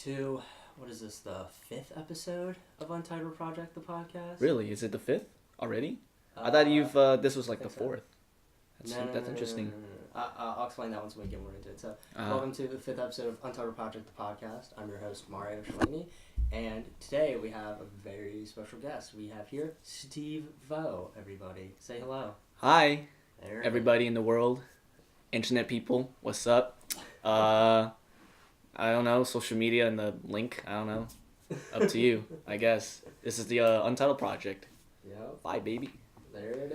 to, what is this, the 5th episode of Untitled Project, the podcast? Really? Is it the 5th already? I thought this was like the 4th. That's interesting. No. I'll explain that once we get more into it. So, welcome to the 5th episode of Untitled Project, the podcast. I'm your host, Mario Shalini, and today we have a very special guest. We have here Steve Vo, everybody. Say hello. Hi, everybody in the world. Internet people, what's up? I don't know, social media and the link, I don't know. Up to you, I guess. This is the Untitled Project. Yep. Bye, baby. There it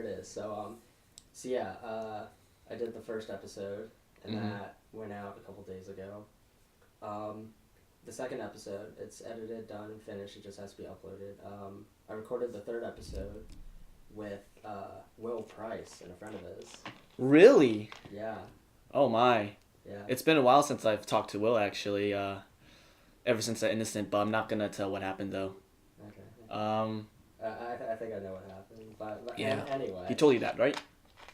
is. So, I did the first episode, and that went out a couple days ago. The second episode, it's edited, done, and finished. It just has to be uploaded. I recorded the third episode with Will Price and a friend of his. Really? Yeah. Oh, my. Yeah. It's been a while since I've talked to Will, actually. Ever since that incident, but I'm not going to tell what happened, though. Okay. I think I know what happened, but yeah. Anyway. He told you that, right?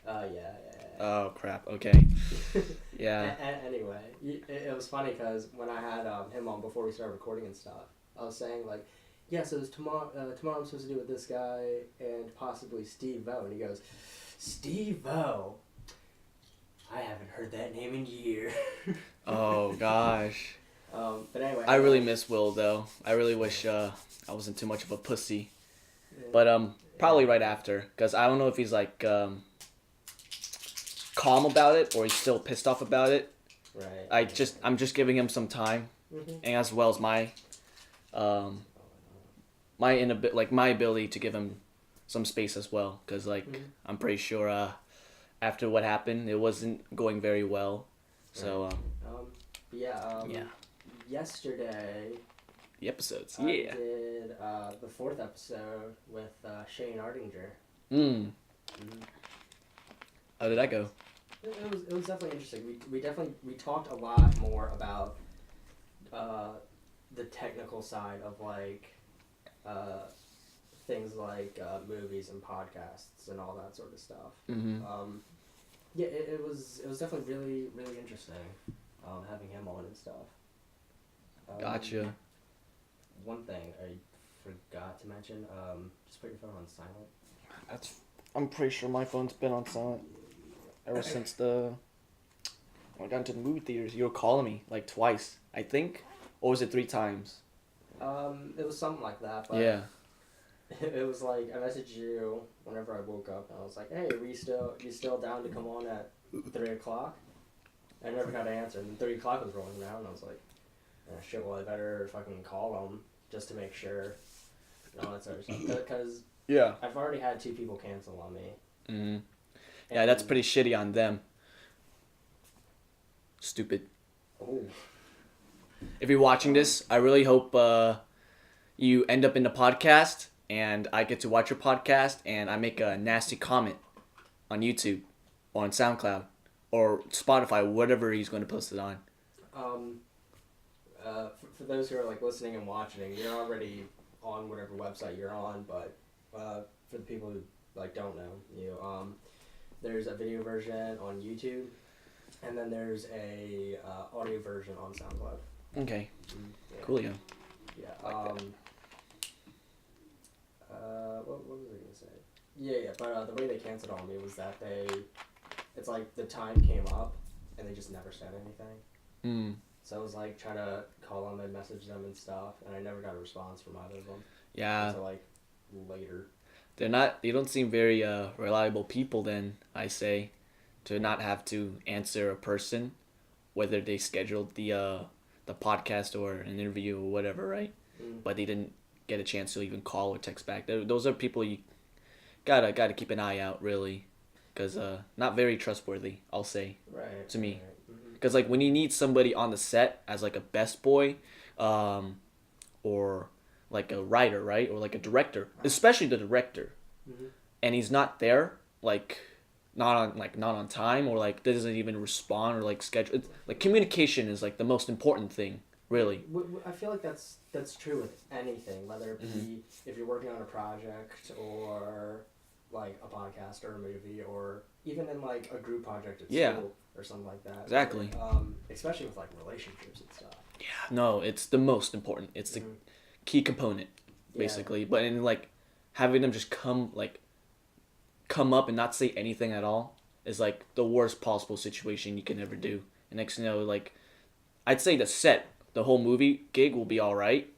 Yeah. Oh, crap. Okay. Yeah. Anyway, it was funny because when I had him on before we started recording and stuff, I was saying, like, yeah, so tomorrow I'm supposed to do with this guy and possibly Steve Vo. And he goes, Steve Vo? I haven't heard that name in years. Oh, gosh. But anyway. I really miss Will, though. I really wish I wasn't too much of a pussy. But probably right after, because I don't know if he's like calm about it or he's still pissed off about it. Right. I'm just giving him some time, and as well as my my ability to give him some space as well, because I'm pretty sure after what happened, it wasn't going very well. So yeah. Yesterday. The episodes, I did the 4th episode with Shane Ardinger. How did that go? It was definitely interesting. We talked a lot more about the technical side of things like movies and podcasts and all that sort of stuff. Yeah, it was definitely really, really interesting having him on and stuff. Gotcha. One thing I forgot to mention, just put your phone on silent. I'm pretty sure my phone's been on silent ever since when I got into the movie theaters. You were calling me like twice, I think, or was it 3 times? It was something like that. But yeah. It was like I messaged you whenever I woke up, and I was like, "Hey, you still down to come on at 3:00?" I never got an answer, and 3:00 was rolling around, and I was like, "Shit, well, I better fucking call them just to make sure." And all that sort of stuff, because yeah, I've already had 2 people cancel on me. Yeah, that's pretty shitty on them. Stupid. Oh. If you're watching this, I really hope you end up in the podcast and I get to watch your podcast and I make a nasty comment on YouTube or on SoundCloud or Spotify, whatever he's going to post it on. For those who are listening and watching, you're already on whatever website you're on, but for the people who don't know, there's a video version on YouTube, and then there's a audio version on SoundCloud. Okay. Yeah. Coolio. Yeah. What was I gonna say? Yeah. But the way they canceled on me was that it's like the time came up, and they just never said anything. So I was trying to call them and message them and stuff, and I never got a response from either of them. Yeah. Until later. They don't seem very reliable people then, I say, to not have to answer a person, whether they scheduled the podcast or an interview or whatever, right? But they didn't get a chance to even call or text back. Those are people you gotta keep an eye out, really, because not very trustworthy, I'll say, right, to me. Right. Because when you need somebody on the set as a best boy, or a writer, right, or a director, especially the director, and he's not there, not on time, or doesn't even respond or schedule. Communication is the most important thing, really. I feel like that's true with anything, whether it be if you're working on a project or a podcast or a movie, or even in a group project at school or something like that. Exactly. Especially with relationships and stuff. Yeah, no, it's the most important. It's the key component, Yeah. basically. But in like having them just come up and not say anything at all is like the worst possible situation you can ever do. And next thing you know, like I'd say the whole movie gig will be all right,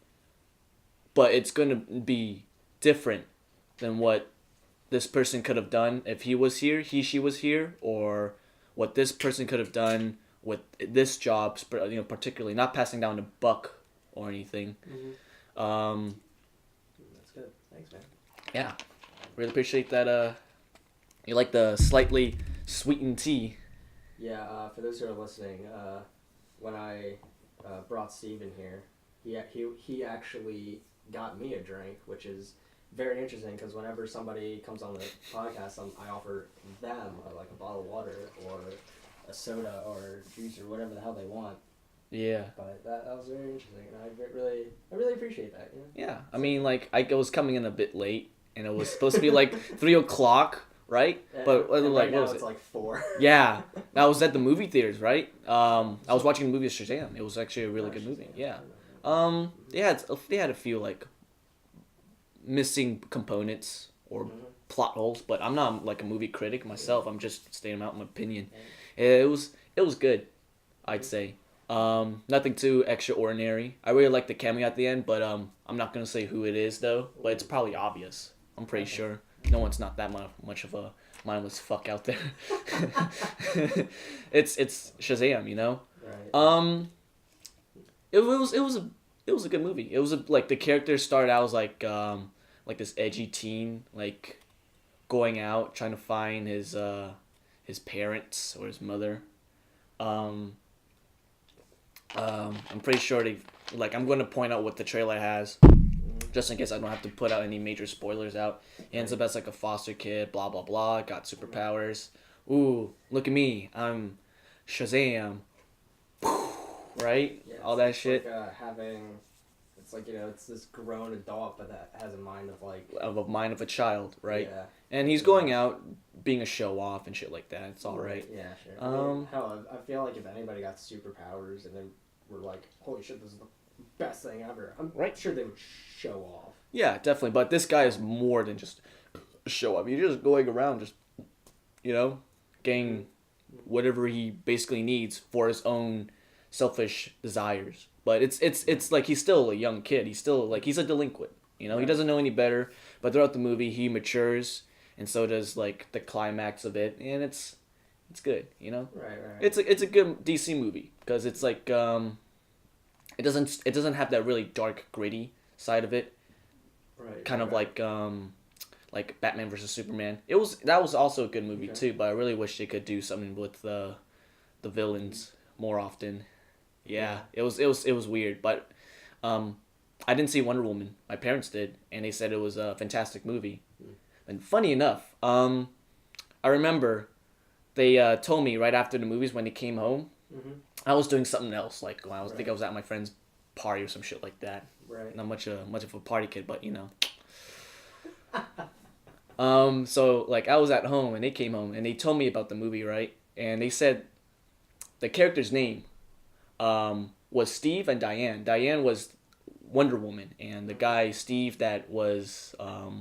but it's gonna be different than what this person could have done if he was here, she was here, or what this person could have done with this job, particularly not passing down the buck or anything. That's good. Thanks, man. Yeah, really appreciate that. You like the slightly sweetened tea. Yeah, for those who are listening, when I brought Steve in here, he actually got me a drink, which is very interesting because whenever somebody comes on the podcast, I offer them like a bottle of water or a soda or juice or whatever the hell they want. Yeah. But that was very interesting, and I really appreciate that. You know? Yeah, I mean, like I was coming in a bit late, and it was supposed to be like 3 o'clock, right? But and like right now what was it's it? like 4. Yeah, I was at the movie theaters, right? I was watching the movie Shazam. It was actually a really good movie. Yeah. They had a few like missing components or plot holes, but I'm not like a movie critic myself. I'm just stating out my opinion. It was good, I'd say. Nothing too extraordinary. I really like the cameo at the end, but I'm not gonna say who it is though. But it's probably obvious. I'm pretty sure. No one's not that much of a mindless fuck out there. It's Shazam, you know. Right. It was a good movie. It was like the character started out as like this edgy teen like going out trying to find his parents or his mother. I'm pretty sure I'm going to point out what the trailer has, just in case I don't have to put out any major spoilers out. He ends up as like a foster kid, blah blah blah, got superpowers. Ooh, look at me, I'm Shazam. Right? Yeah, All that shit. It's like, it's this grown adult, but that has a mind of like... Of a mind of a child, right? Yeah. And he's going out being a show off and shit like that. It's all right. Yeah, sure. Hell, I feel like if anybody got superpowers and then were like, holy shit, this is the best thing ever, I'm sure they would show off. Yeah, definitely. But this guy is more than just a show off. He's just going around just, getting whatever he basically needs for his own selfish desires. But it's like he's still a young kid. He's still like he's a delinquent. He doesn't know any better. But throughout the movie, he matures, and so does like the climax of it, and it's good. Right. It's a good DC movie because it's like it doesn't have that really dark gritty side of it. Right. Kind of like Batman versus Superman. That was also a good movie too, but I really wish they could do something with the villains more often. Yeah, it was weird, but I didn't see Wonder Woman. My parents did, and they said it was a fantastic movie. And funny enough, I remember they told me right after the movies when they came home, I was doing something else. Like I think I was at my friend's party or some shit like that. Right. Not much of a party kid, but So like I was at home and they came home and they told me about the movie, right? And they said the character's name was Steve and Diane. Diane was Wonder Woman, and the guy Steve that was I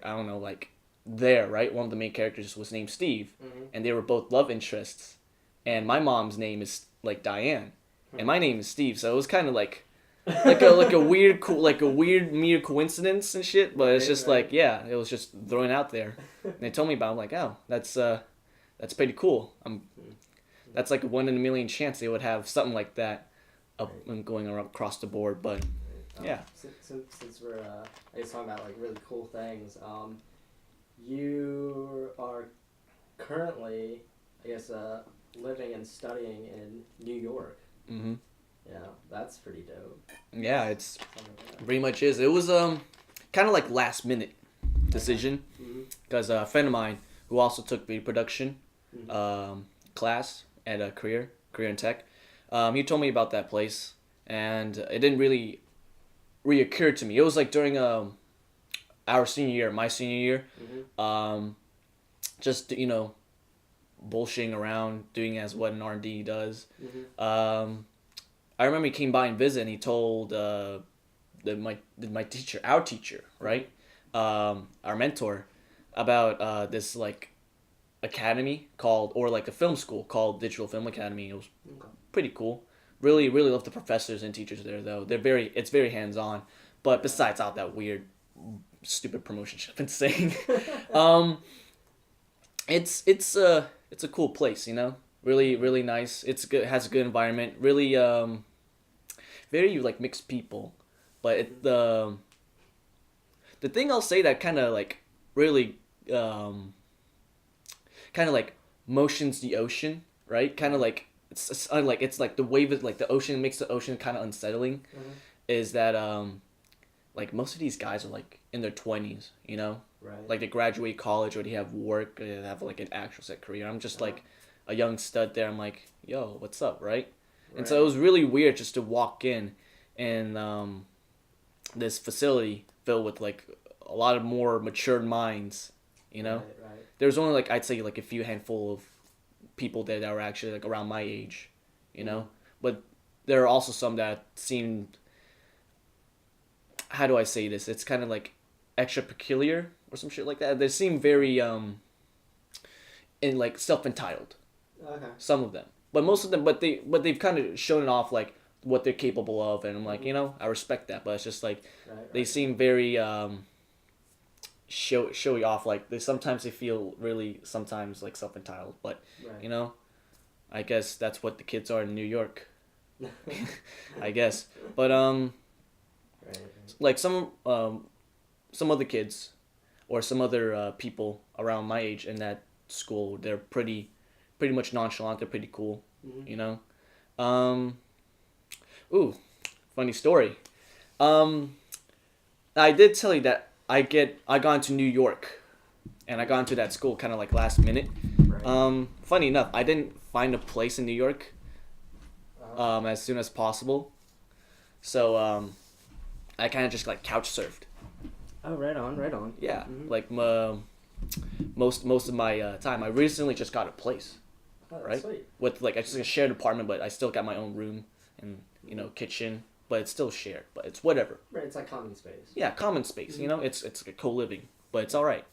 don't know, like right? One of the main characters was named Steve, and they were both love interests. And my mom's name is like Diane, and my name is Steve. So it was kind of like a weird mere coincidence and shit. But it's just like it was just thrown out there. And they told me about it. I'm like, oh, that's pretty cool. That's like a 1 in a million chance they would have something like that up and going across the board. But yeah. Since we're I guess talking about like really cool things, you are currently living and studying in New York. Mm-hmm. Yeah, that's pretty dope. Yeah, it's pretty much is. It was kind of like last minute decision because a friend of mine who also took video production class at a career in tech, he told me about that place, and it didn't really reoccur to me. It was like during my senior year, just bullshitting around, doing as what an R&D does. I remember he came by and visit, and he told my teacher, our teacher, right, our mentor, about this like academy called, or like a film school called Digital Film Academy. It was pretty cool. Really, really love the professors and teachers there though. It's very hands on. But besides all that weird, stupid promotion shit I've been saying, it's a cool place, you know. Really, really nice. It's good. Has a good environment. Really, very like mixed people, but the thing I'll say that kind of like really kind of like motions the ocean, right? Kind of like it's like the wave is like the ocean makes the ocean kind of unsettling. Is that like most of these guys are like in their 20s, you know? Right. Like they graduate college or they have work or they have like an actual set career. I'm just like a young stud there. I'm like, yo, what's up, right? And so it was really weird just to walk in and this facility filled with like a lot of more matured minds, you know? Right. There was only like I'd say like a few handful of people there that were actually like around my age, you know? But there are also some that seemed, how do I say this? It's kind of like extra peculiar or some shit like that. They seem very in like self-entitled. Okay. Some of them. But most of them they've kind of shown it off like what they're capable of, and I'm like, you know, I respect that, but it's just like they seem very showy off, like they feel really sometimes like self-entitled, but you know, I guess that's what the kids are in New York. I guess. But like some other kids or some other people around my age in that school, they're pretty much nonchalant. They're pretty cool, you know. Ooh, funny story. I did tell you that I got into New York, and I got into that school kind of like last minute. Funny enough, I didn't find a place in New York as soon as possible, so I kind of just like couch surfed. Oh, right on. Yeah, like most of my time. I recently just got a place, right? Sweet. With like I just a shared apartment, but I still got my own room and kitchen, but it's still shared. But it's whatever. Right, it's like common space. Yeah, common space. You know, it's like a co-living, but it's all right.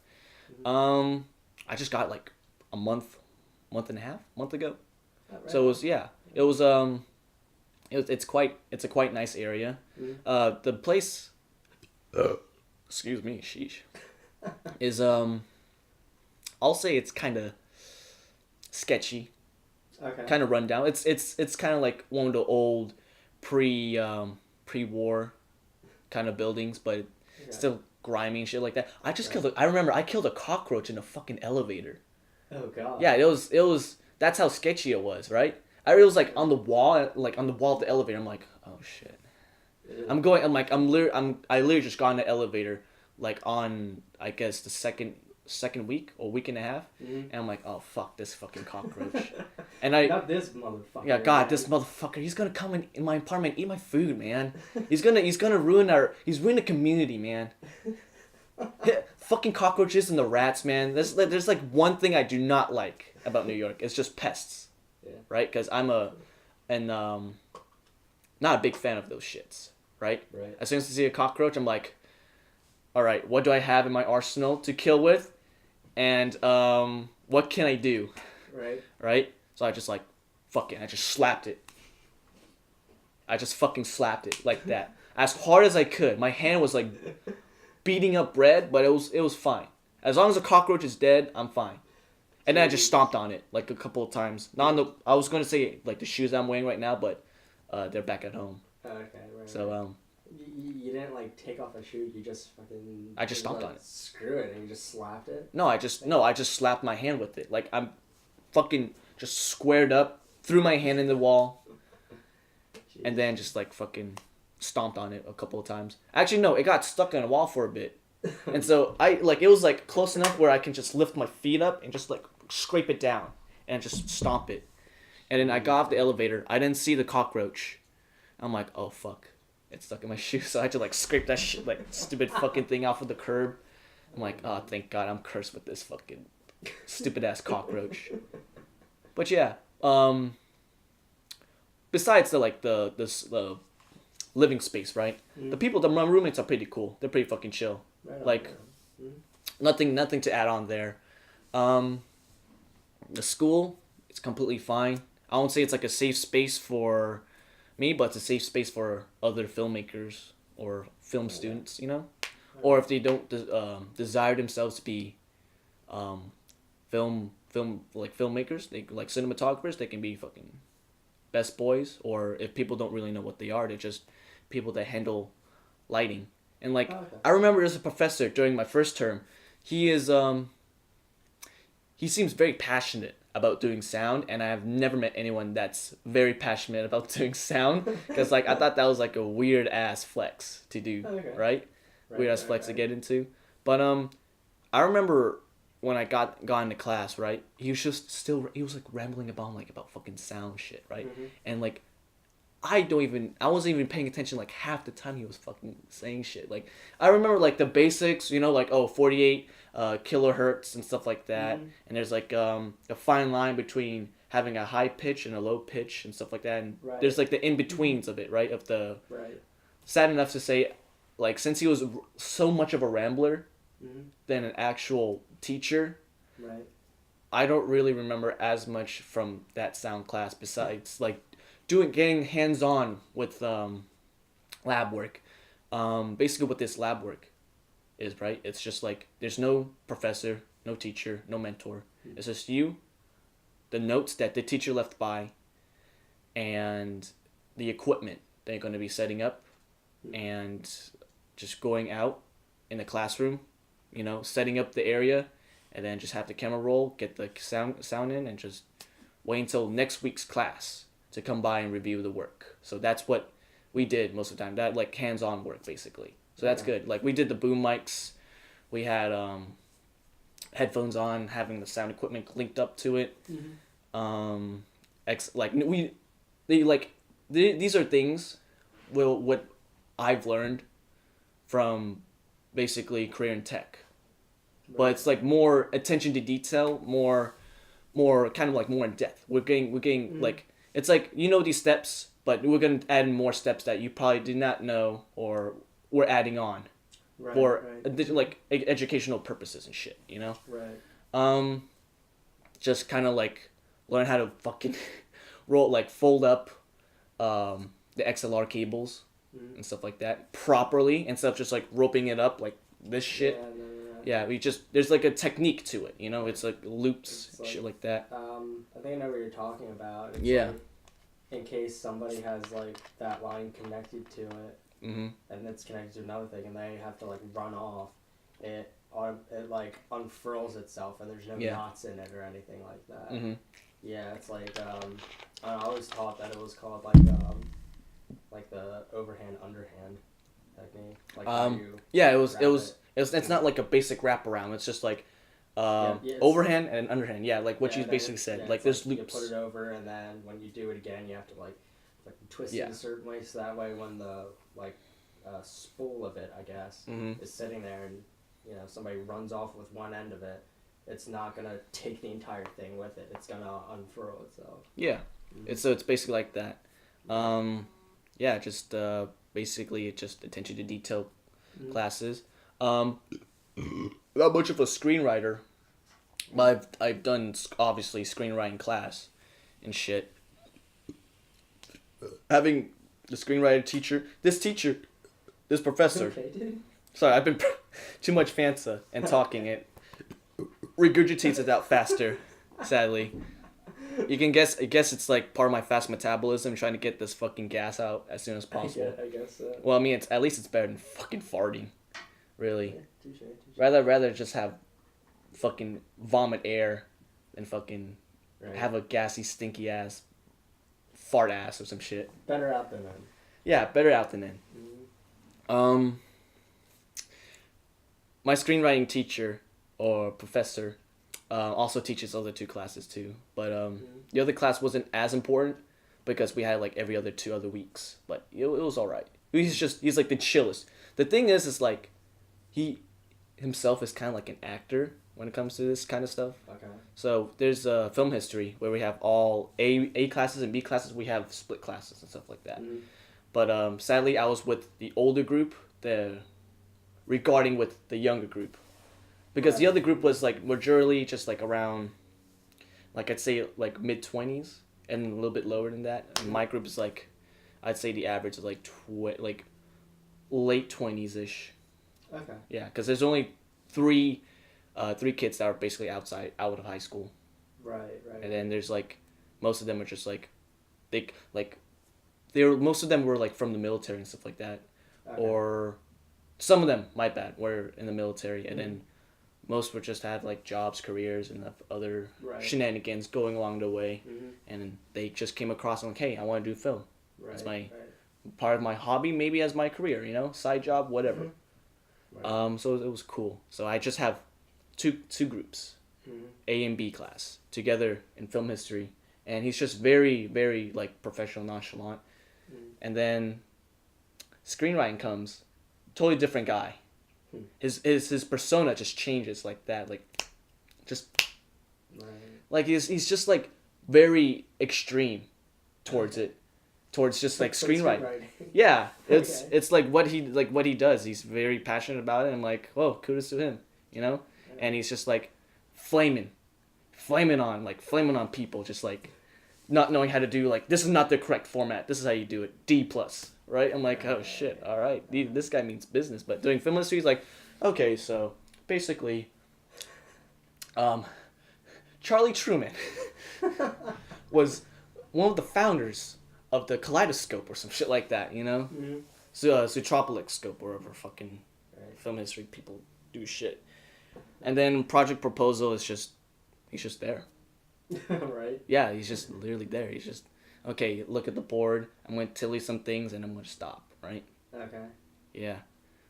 I just got like a month and a half ago. Oh, right. So it was it's a quite nice area. The place, excuse me, sheesh, is I'll say it's kind of sketchy. Okay. Kind of run down. It's kind of like one of the old pre-war kind of buildings, but still grimy and shit like that. I remember I killed a cockroach in a fucking elevator. Oh god. Yeah, it was that's how sketchy it was, right? It was like on the wall of the elevator. I'm like, oh shit. I literally just got in the elevator like on I guess the second week or week and a half, and I'm like, oh fuck this fucking cockroach. And not this motherfucker. Yeah, God, this motherfucker. He's gonna come in my apartment and eat my food, man. He's gonna ruin the community, man. Fucking cockroaches and the rats, man. There's like one thing I do not like about New York. It's just pests. Yeah. Right? Because I'm not a big fan of those shits. Right? Right. As soon as I see a cockroach, I'm like, all right, what do I have in my arsenal to kill with? And what can I do? Right. Right? So I just like, fuck it. I just slapped it. I just fucking slapped it like that. As hard as I could. My hand was like beating up bread, but it was fine. As long as the cockroach is dead, I'm fine. And then I just stomped on it like a couple of times. I was going to say like the shoes I'm wearing right now, but they're back at home. Okay, right. So You didn't like take off a shoe. You just fucking. I just stomped on it. Screw it, and you just slapped it. No, I just slapped my hand with it. Like I'm fucking just squared up, threw my hand in the wall, and then just like fucking stomped on it a couple of times. Actually, no, it got stuck on a wall for a bit, and so it was like close enough where I can just lift my feet up and just like scrape it down and just stomp it. And then I got off the elevator. I didn't see the cockroach. I'm like, oh fuck. It's stuck in my shoe, so I had to like scrape that shit, like stupid fucking thing off of the curb. I'm like, oh, thank God, I'm cursed with this fucking stupid ass cockroach. But yeah, besides the living space, right? The people, my roommates are pretty cool. They're pretty fucking chill. Right on, Like, right on. nothing to add on there. The school, it's completely fine. I won't say it's like a safe space for me, but it's a safe space for other filmmakers or film students, you know? Or if they don't desire themselves to be filmmakers, they like cinematographers, they can be fucking best boys. Or if people don't really know what they are, they're just people that handle lighting. And like, I remember as a professor during my first term, he seems very passionate about doing sound, and I have never met anyone that's very passionate about doing sound, because like I thought that was like a weird ass flex to do, right? Weird ass flex to get into. But I remember when I got into class, right? He was like rambling about fucking sound shit, right? And like I wasn't even paying attention like half the time he was fucking saying shit. Like I remember like the basics, you know, like 48 kilohertz and stuff like that. And there's like a fine line between having a high pitch and a low pitch and stuff like that. And there's like the in-betweens of it, right? Sad enough to say, like, since he was so much of a rambler than an actual teacher, I don't really remember as much from that sound class besides like getting hands-on with lab work. Basically what this lab work is, right? It's just like there's no professor, no teacher, no mentor. It's just you, the notes that the teacher left by, and the equipment they're going to be setting up, and just going out in the classroom, you know, setting up the area, and then just have the camera roll, get the sound in, and just wait until next week's class to come by and review the work. So that's what we did most of the time. That like hands-on work basically. So that's good. Like we did the boom mics. We had headphones on, having the sound equipment linked up to it. These are things what I've learned from basically career in tech. But it's like more attention to detail, more kind of like more in depth. We're getting like, it's like, you know, these steps, but we're going to add more steps that you probably did not know, or we're adding on for like educational purposes and shit, you know? Just kind of like learn how to fucking fold up the XLR cables and stuff like that properly, instead of just like roping it up like this shit. There's like a technique to it, you know? It's like loops, shit like that. I think I know what you're talking about. It's like, in case somebody has like that line connected to it, and it's connected to another thing, and they have to like run off, it like unfurls itself, and there's no knots in it or anything like that. Yeah, it's like I always thought that it was called like the overhand underhand technique. Like it's not like a basic wraparound. It's just like it's overhand and underhand. Yeah, like what you basically said. Like there's loops. You put it over, and then when you do it again, you have to like twist it a certain way, so that way when the spool of it, I guess, is sitting there, and you know somebody runs off with one end of it, it's not gonna take the entire thing with it. It's gonna unfurl itself. Yeah, it's basically like that. Just basically it's just attention to detail classes. Not much of a screenwriter, but I've done obviously screenwriting class and shit. Having the screenwriter teacher, this professor. Okay, dude. Sorry, I've been too much Fanta and talking. It regurgitates it out faster, sadly. You can guess. I guess it's like part of my fast metabolism, trying to get this fucking gas out as soon as possible. I guess so. Well, I mean, at least it's better than fucking farting. Really. Yeah, touche. Rather just have fucking vomit air than fucking have a gassy, stinky ass fart ass or some shit. Better out than in. Yeah, better out than in. My screenwriting teacher or professor also teaches other two classes too, but the other class wasn't as important because we had like every other 2 other weeks, but it was all right. He's like the chillest. The thing is like he himself is kind of like an actor, when it comes to this kind of stuff. Okay. So there's film history where we have all A classes and B classes. We have split classes and stuff like that. Mm-hmm. But sadly, I was with the older group, regarding with the younger group, because the other group was like majorly just like around, like I'd say like mid-20s and a little bit lower than that. And my group is like, I'd say the average is like like late 20s ish. Okay. Yeah, because there's only three kids that are basically out of high school. Right. And then there's like, most of them are just like, most of them were like from the military and stuff like that. Okay. Or some of them, my bad, were in the military, and then most were just had like jobs, careers, and other shenanigans going along the way, and then they just came across and like, hey, I want to do film. It's my part of my hobby, maybe as my career, side job, whatever. So it was cool. So I just have two groups, A and B class, together in film history, and he's just very, very like professional, nonchalant, and then screenwriting comes. Totally different guy. His persona just changes like that, like just like he's just like very extreme towards it, towards just like screenwriting. Yeah, it's like what he does. He's very passionate about it. I'm like, whoa, kudos to him, and he's just like flaming on people, just like not knowing how to do, like, this is not the correct format. This is how you do it. D+. Right? I'm like, oh shit, all right. This guy means business. But doing film history, he's like, okay, so basically, Charlie Truman was one of the founders of the kaleidoscope or some shit like that, So, Zootropolis scope, wherever fucking film history people do shit. And then Project Proposal is he's just there. Right? Yeah, he's just literally there. He's just, okay, look at the board. I'm going to tell you some things and I'm going to stop, right? Okay. Yeah.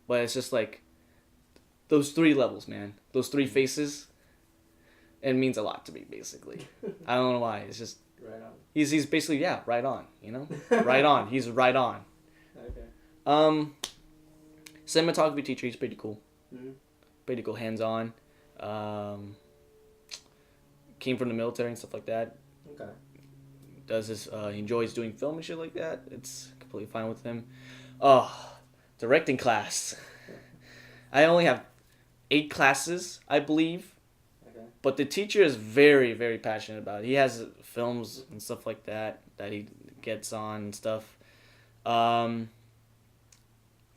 But it's just like, those three levels, man. Those three faces, it means a lot to me, basically. I don't know why. It's just, right on. He's basically, yeah, right on, Right on. He's right on. Okay. Cinematography teacher, he's pretty cool. Mm-hmm. Pretty cool, hands-on. Came from the military and stuff like that. Okay. He enjoys doing film and shit like that. It's completely fine with him. Directing class. I only have 8 classes, I believe. Okay. But the teacher is very, very passionate about it. He has films and stuff like that he gets on and stuff.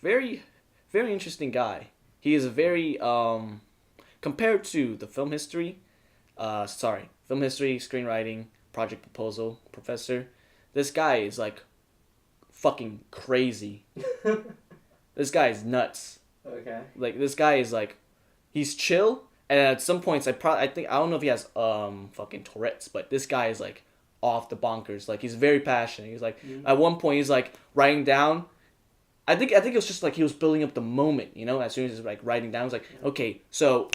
Very, very interesting guy. He is a very, compared to the film history, screenwriting, project proposal professor, this guy is like fucking crazy. This guy is nuts. Okay. Like, this guy is like, he's chill, and at some points I don't know if he has fucking Tourette's, but this guy is like off the bonkers. Like, he's very passionate. He's like, at one point he's like writing down, I think it was just like he was building up the moment, as soon as he's like writing down, he's like, okay, so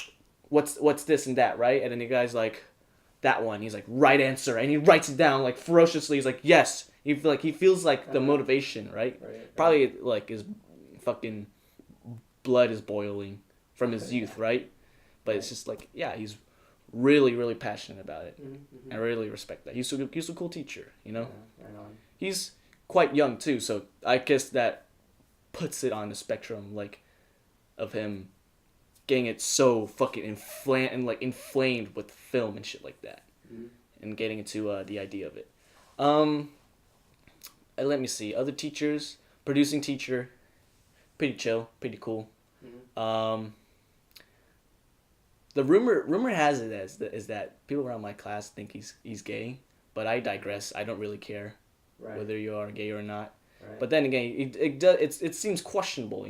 what's this and that, right? And then the guy's like, that one. He's like, right answer, and he writes it down like ferociously. He's like, yes. He feels like the motivation, right? Probably like his fucking blood is boiling from his youth, right? But it's just like, yeah, he's really, really passionate about it. Mm-hmm. I really respect that. He's a cool teacher, Yeah, right on. He's quite young too, so I guess that puts it on the spectrum, like, of him getting it so fucking inflamed with film and shit like that, and getting into the idea of it. Let me see, other teachers, producing teacher, pretty chill, pretty cool. The rumor has it is that people around my class think he's gay, but I digress. I don't really care whether you are gay or not. Right. But then again, it seems questionable,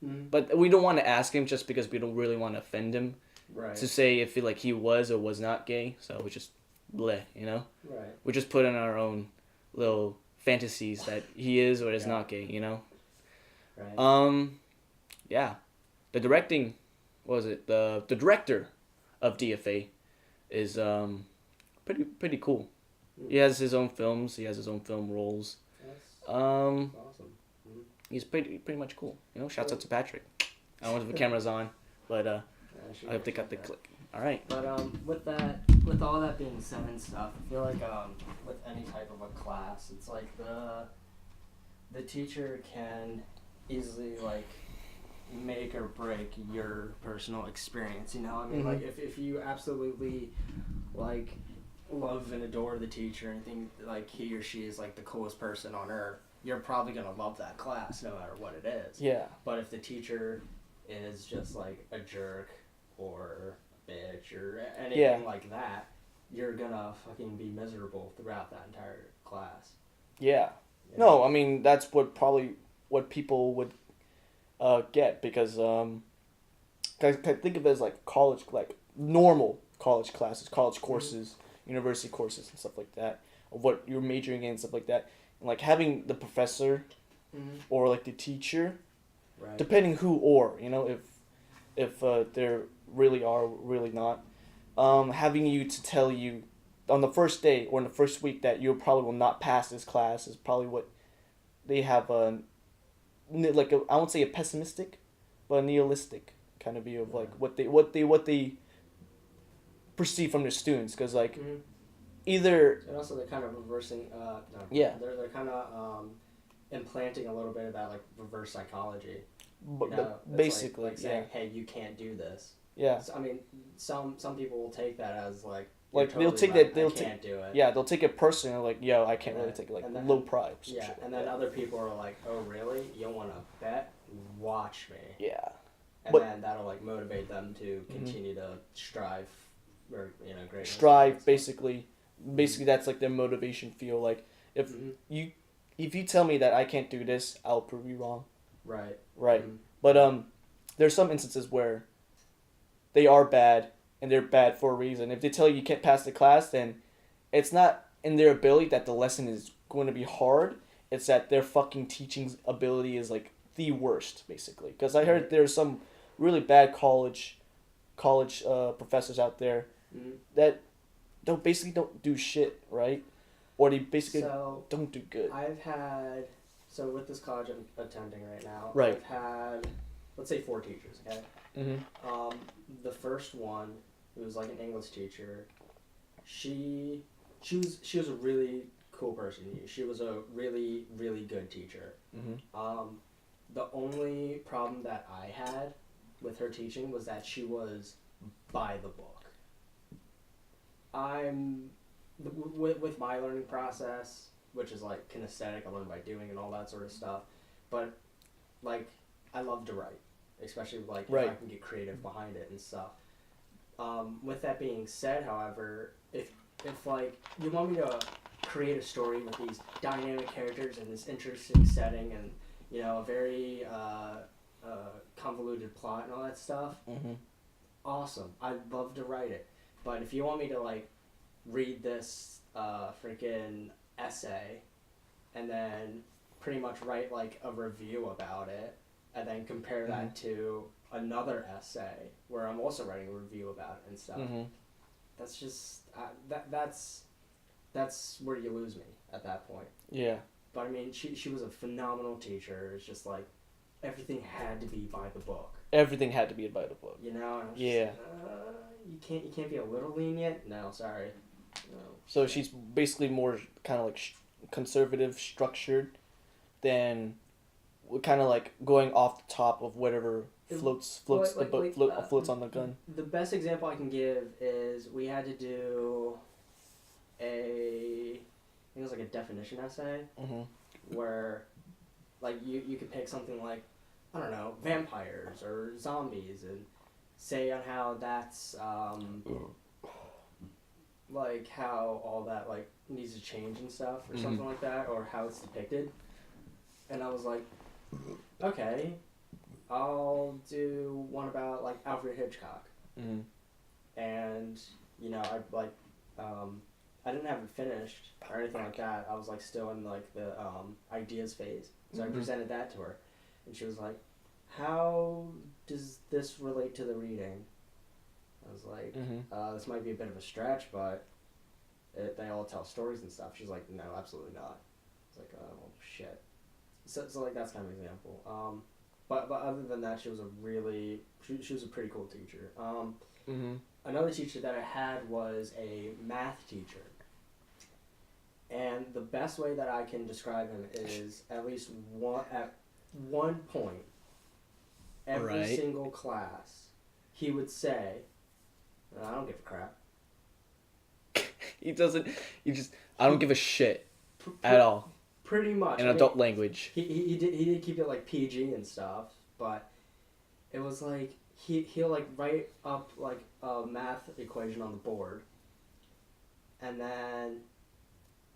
But we don't want to ask him just because we don't really want to offend him. Right. To say if he was or was not gay, so we just bleh, Right. We just put in our own little fantasies that he is or is not gay, Right. Yeah. The directing, what was it? The director of DFA is pretty cool. He has his own films. He has his own film roles. That's awesome. He's pretty much cool. Shouts out to Patrick. I don't know if the camera's on, but I hope they got the click. All right. But with all that being said and stuff, I feel like with any type of a class, it's like the teacher can easily like make or break your personal experience. You know, I mean, like if you absolutely like love and adore the teacher and think like he or she is like the coolest person on earth, you're probably gonna love that class no matter what it is. Yeah. But if the teacher is just like a jerk or a bitch or anything like that, you're gonna fucking be miserable throughout that entire class. Yeah. You No, know? I mean that's what people would get because I think of it as like college, like normal college classes, college courses, university courses, and stuff like that, of what you're majoring in and stuff like that, and like having the professor or like the teacher, Right. depending who or you know if they're really are really not, having you to tell you on the first day or in the first week that you probably will not pass this class is probably what they have like I won't say a pessimistic, but a nihilistic kind of view of like what they perceive from their students because like either And also they're kind of reversing. No. Yeah. They're kind of implanting a little bit of that like reverse psychology. but, You know, it's basically like saying, hey, you can't do this. yeah So, I mean, some people will take that as like like you're they'll totally take right, that they'll I can't do it. yeah they'll take it personally like yo I can't really Yeah. take it like And then- low pride or some Yeah, shit and like then that. other people are like, oh really? You want to bet? Watch me. Yeah. And But- then that'll like motivate them to continue to strive, or greatness. Strive basically that's like their motivation feel like if you tell me that I can't do this I'll prove you wrong. Right. Right. But there's some instances where they are bad and they're bad for a reason. If they tell you can't pass the class, then it's not in their ability that the lesson is going to be hard. It's that their fucking teaching ability is like the worst, basically. Because I heard there's some really bad college professors out there that don't do shit, right? Or they basically don't do good. So with this college I'm attending right now, Right. I've had, let's say 4 teachers, okay? The first one, who was like an English teacher, she was a really cool person. She was a really, really good teacher. The only problem that I had with her teaching was that she was by the book. With my learning process, which is like kinesthetic, I learn by doing and all that sort of stuff. But like, I love to write, especially like if I can get creative behind it and stuff. With that being said, however, if like you want me to create a story with these dynamic characters and this interesting setting and a very convoluted plot and all that stuff, awesome. I'd love to write it. But if you want me to like read this freaking essay and then pretty much write like a review about it and then compare that to another essay where I'm also writing a review about it and stuff, that's just that's where you lose me at that point. Yeah. But I mean, she was a phenomenal teacher. It's just like everything had to be by the book. Everything had to be by the book. You know? And Yeah. Just, you can't be a little lenient? No, sorry. No. So she's basically more kind of like conservative, structured, than kind of like going off the top of whatever floats on the gun. The best example I can give is we had to do I think it was like a definition essay, where like you could pick something like, I don't know, vampires or zombies and say on how that's like how all that like needs to change and stuff or something like that, or how it's depicted. And I was like, okay, I'll do one about like Alfred Hitchcock. And I didn't have it finished or anything like that. I was like still in like the ideas phase. So I presented that to her, and she was like, how does this relate to the reading? I was like, this might be a bit of a stretch, but they all tell stories and stuff. She's like, no, absolutely not. I was like, oh, well, shit. So like that's kind of an example. But other than that, she was a pretty cool teacher. another teacher that I had was a math teacher. And the best way that I can describe him is at one point, every Right. single class, he would say, I don't give a crap. He doesn't. He just. I don't give a shit Pr- at all. Pretty much. In I mean, adult language. he did keep it like PG and stuff, but it was like he'll like write up like a math equation on the board, and then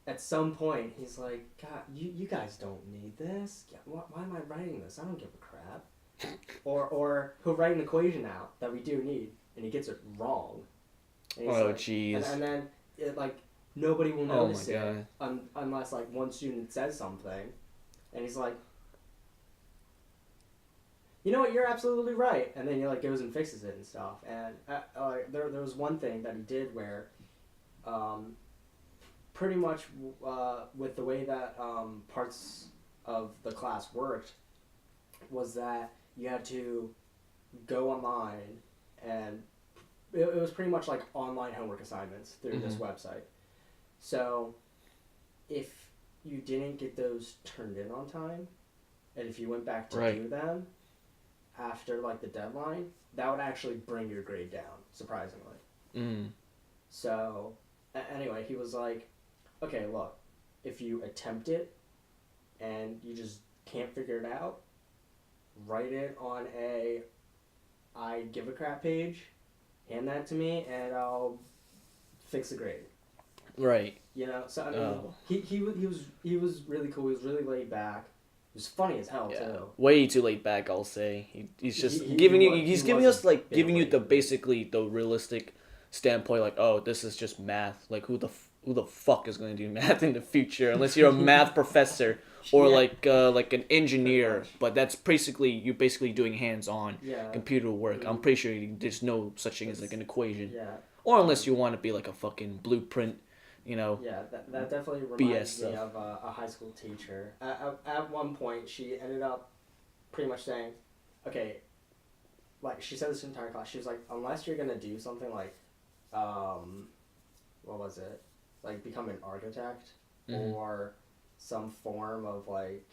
at some point he's like, God, you guys don't need this. Yeah, why am I writing this? I don't give a crap. or he'll write an equation out that we do need, and he gets it wrong. And he's Oh like, jeez. and then it like nobody will Oh my notice it God. unless like one student says something, and he's like, you know what, you're absolutely right, and then he like goes and fixes it and stuff. And there was one thing that he did where, pretty much with the way that parts of the class worked, was that you had to go online, and it was pretty much like online homework assignments through this website. So if you didn't get those turned in on time, and if you went back to do them after like the deadline, that would actually bring your grade down, surprisingly. So anyway, he was like, okay, look, if you attempt it and you just can't figure it out, write it on a I give a crap page, hand that to me, and I'll fix the grade. Right. You know, so I mean, he was really cool. He was really laid back. He was funny as hell too. Way too laid back, I'll say. He's just He giving you. was- He's he giving was us a like bit giving you the laid. basically the realistic standpoint. Like, oh, this is just math. Like, who the fuck is going to do math in the future unless you're a math professor or like an engineer? But that's basically you're basically doing hands-on computer work. I'm pretty sure there's no such thing as like an equation. Yeah. Or unless you want to be like a fucking blueprint, you know. Yeah, that definitely reminds me of a high school teacher. At one point, she ended up pretty much saying, okay, like, she said this entire class, she was like, unless you're going to do something like, what was it? Like, become an architect or some form of, like,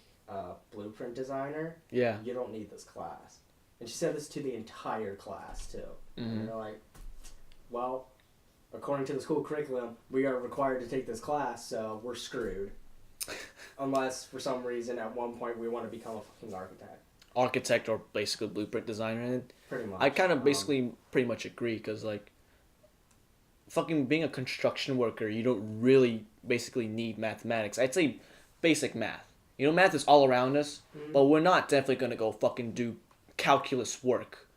blueprint designer, Yeah. you don't need this class. And she said this to the entire class, too. And they're like, well, according to the school curriculum, we are required to take this class, so we're screwed. Unless, for some reason, at one point we want to become a fucking Architect or basically blueprint designer. And pretty much. I kind of basically pretty much agree because, like, fucking being a construction worker, you don't really basically need mathematics. I'd say basic math. You know, math is all around us, but we're not definitely going to go fucking do calculus work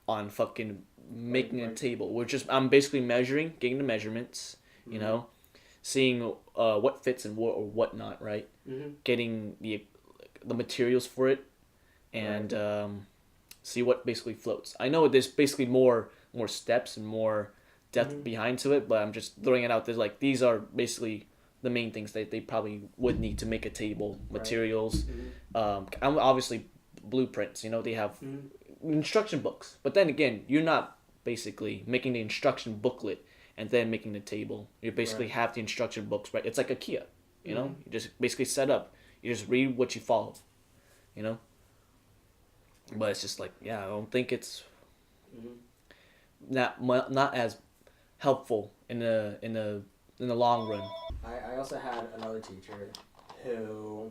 on fucking making a table. I'm basically measuring, getting the measurements, you know, seeing what fits and what or what not, right? Getting the materials for it, and see what basically floats. I know there's basically more steps and more depth behind to it, but I'm just throwing it out there. Like, these are basically the main things that they probably would need to make a table. Materials, obviously blueprints. You know, they have instruction books, but then again, you're not basically making the instruction booklet and then making the table. You basically have the instruction books, right? It's like IKEA, you know. You just basically set up. You just read what you follow, you know. But it's just like, yeah, I don't think it's not as helpful in the long run. I also had another teacher who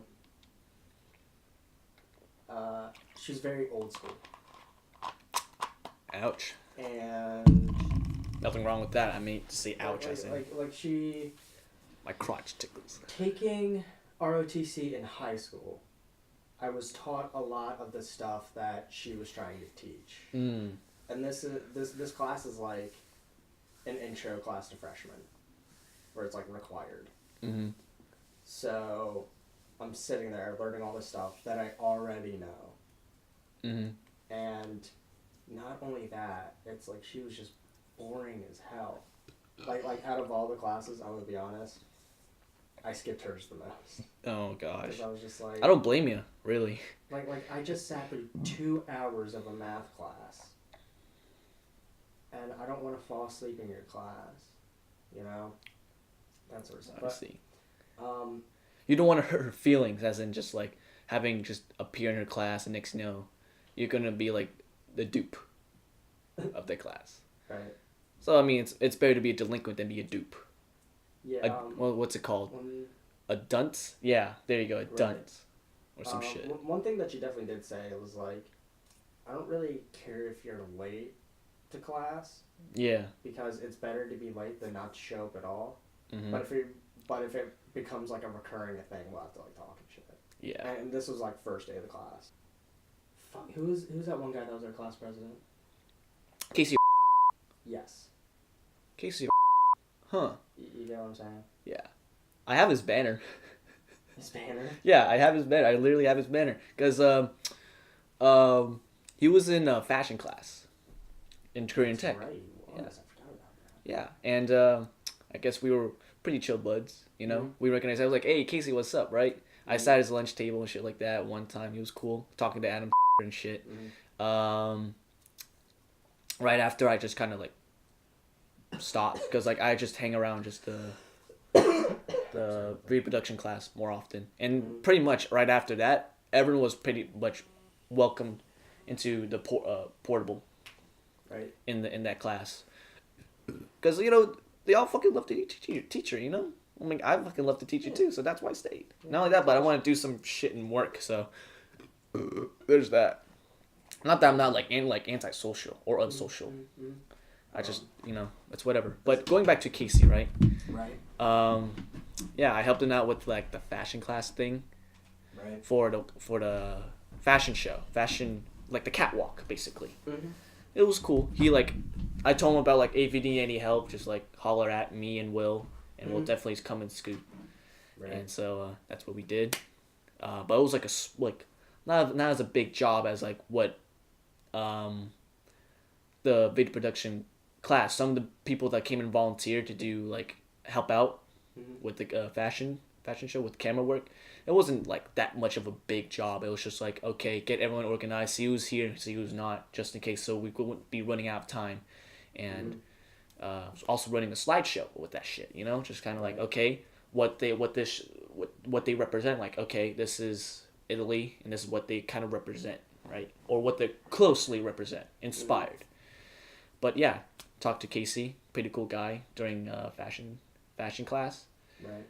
she was very old school. Ouch. And Nothing wrong with that. I mean, to say ouch, I say. like she My crotch tickles. taking ROTC in high school, I was taught a lot of the stuff that she was trying to teach. And this class is like an intro class to freshmen, where it's like required. So I'm sitting there learning all this stuff that I already know. And not only that, it's like she was just boring as hell. Like out of all the classes, I'm gonna be honest, I skipped hers the most. Oh gosh. Because I was just like, I don't blame you, really. Like I just sat through 2 hours of a math class. and I don't want to fall asleep in your class, you know, that sort of stuff. I see. Um, You don't want to hurt her feelings, as in just like having just appear in her class, and next you know, you're gonna be like the dupe of the class. right. So I mean, it's better to be a delinquent than be a dupe. Yeah. Well, what's it called? When, A dunce? Yeah, there you go, a Right. dunce, or some shit. One thing that you definitely did say was like, I don't really care if you're late to class Yeah. because it's better to be late than not to show up at all. Mm-hmm. But if it becomes like a recurring thing, we'll have to like talk and shit. Yeah. And this was like first day of the class. Fuck, who's that one guy that was our class president? Casey. Yes. Casey. Huh. You get what I'm saying? Yeah. I have his banner. His banner. Yeah, I have his banner. I literally have his banner because he was in fashion class in Korean Tech. Right. He was. Yeah. I forgot about that. Yeah, and I guess we were pretty chill buds. You know, Mhm. we recognized. I was like, "Hey, Casey, what's up?" Right? I Mhm. sat at his lunch table and shit like that. One time, he was cool, talking to Adam and shit. Mhm. Right after, I just kind of like stopped because like I just hang around just the reproduction class more often, and Mhm. pretty much right after that, everyone was pretty much welcomed into the portable Right. in that class, because you know they all fucking love the teacher. You know, I mean I fucking love the teacher too, so that's why I stayed. Not only that, but I want to do some shit and work, so there's that. Not that I'm not like antisocial or unsocial. Mhm. I just you know it's whatever. But going back to Casey, right? Right. Yeah, I helped him out with like the fashion class thing Right. for the fashion show, like the catwalk basically. Mm-hmm. It was cool. He like, I told him about like if you need any help, just like holler at me and Will, and we'll Mhm. definitely come and scoot. Right. And so that's what we did. But it was like like not as a big job as like what the video production class. Some of the people that came and volunteered to do like help out Mhm. with the fashion show with camera work. It wasn't like that much of a big job. It was just like, okay, get everyone organized, see who's here, see who's not, just in case, so we wouldn't be running out of time. And also running a slideshow with that shit, you know, just kind of like, okay, what they represent, like, okay, this is Italy and this is what they kind of represent, right? Or what they closely represent, inspired. But yeah, talked to Casey, pretty cool guy during fashion class. Right.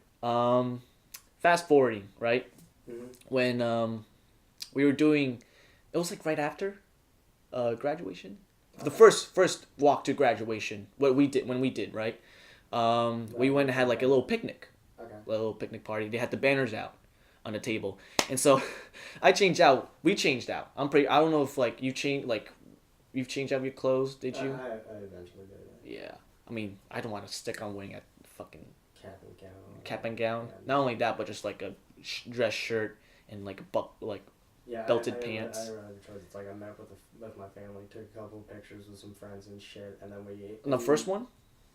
Fast forwarding, right? Mm-hmm. When we were doing, it was like right after graduation. The first walk to graduation, when we did, right? We went and had like a little picnic. Okay. A little picnic party. They had the banners out on the table. And so we changed out. I don't know if like you've changed out your clothes, did you? I eventually did it. Yeah. I mean, I don't want to stick on wearing a fucking Cap and gown. cap. Not only that, but just like a dress shirt and like belted pants. I remember because it's like I met with my family, took a couple of pictures with some friends and shit, and then we. And the first one,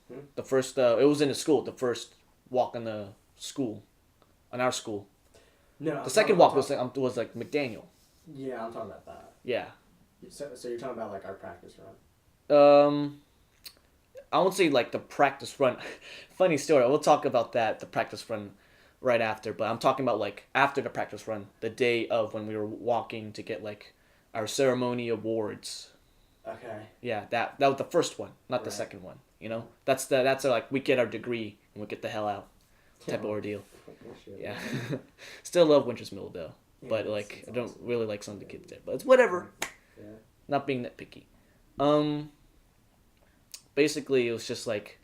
Hmm? the first it was in the school. The first walk in the school, in our school. No. The second walk was like McDaniel. Yeah, I'm talking about that. Yeah. So you're talking about like our practice run. I won't say like the practice run. Funny story. We'll talk about that, the practice run, right after. But I'm talking about like after the practice run, the day of when we were walking to get like our ceremony awards. Okay. Yeah, that was the first one, not the Right. second one. You know, that's like we get our degree and we get the hell out type of ordeal. Shit. Yeah. Still love Winter's Mill though, Yeah, but it's- like it's I don't awesome. really like some of the kids there. But it's whatever. Yeah. Not being nitpicky. Basically, it was just like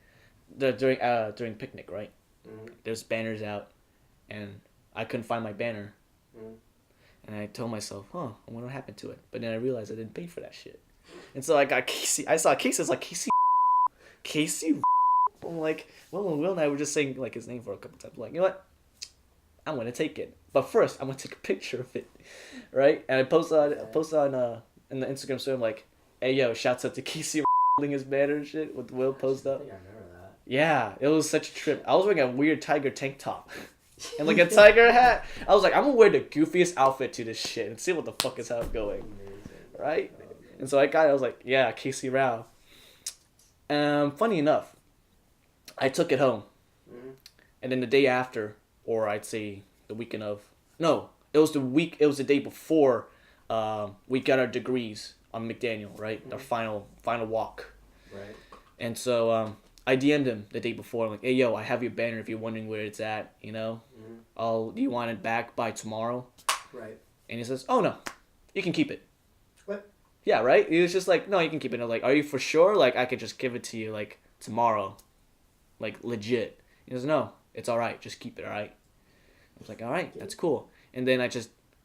during picnic, right? Mm-hmm. There's banners out, and I couldn't find my banner, Mm-hmm. and I told myself, "Huh, I wonder what happened to it." But then I realized I didn't pay for that shit, and so I got Casey. I saw Casey. I was like, Casey. I'm like, Will and I were just saying like his name for a couple times. Like, you know what? I'm gonna take it, but first I'm gonna take a picture of it, right? And I posted on in the Instagram story. I'm like, hey yo, shouts out to Casey holding his banner and shit with Will post I up. think I remember that. Yeah, it was such a trip. I was wearing a weird tiger tank top and like a tiger hat. I was like, I'm gonna wear the goofiest outfit to this shit and see what the fuck is how it's going, Amazing. right? Oh, man. And so I was like, yeah, Casey Rao. Funny enough, I took it home, Mm-hmm. and then the day after, or I'd say the weekend of, no, it was the day before, we got our degrees on McDaniel, right? Our final walk. Right. And so I DM'd him the day before. I'm like, hey, yo, I have your banner if you're wondering where it's at, you know? Mm-hmm. Do you want it back by tomorrow? Right. And he says, oh, no, you can keep it. What? Yeah, right? He was just like, no, you can keep it. And I'm like, are you for sure? Like, I could just give it to you, like, tomorrow. Like, legit. He goes, no, it's all right. Just keep it, all right? I was like, all right, that's cool. And then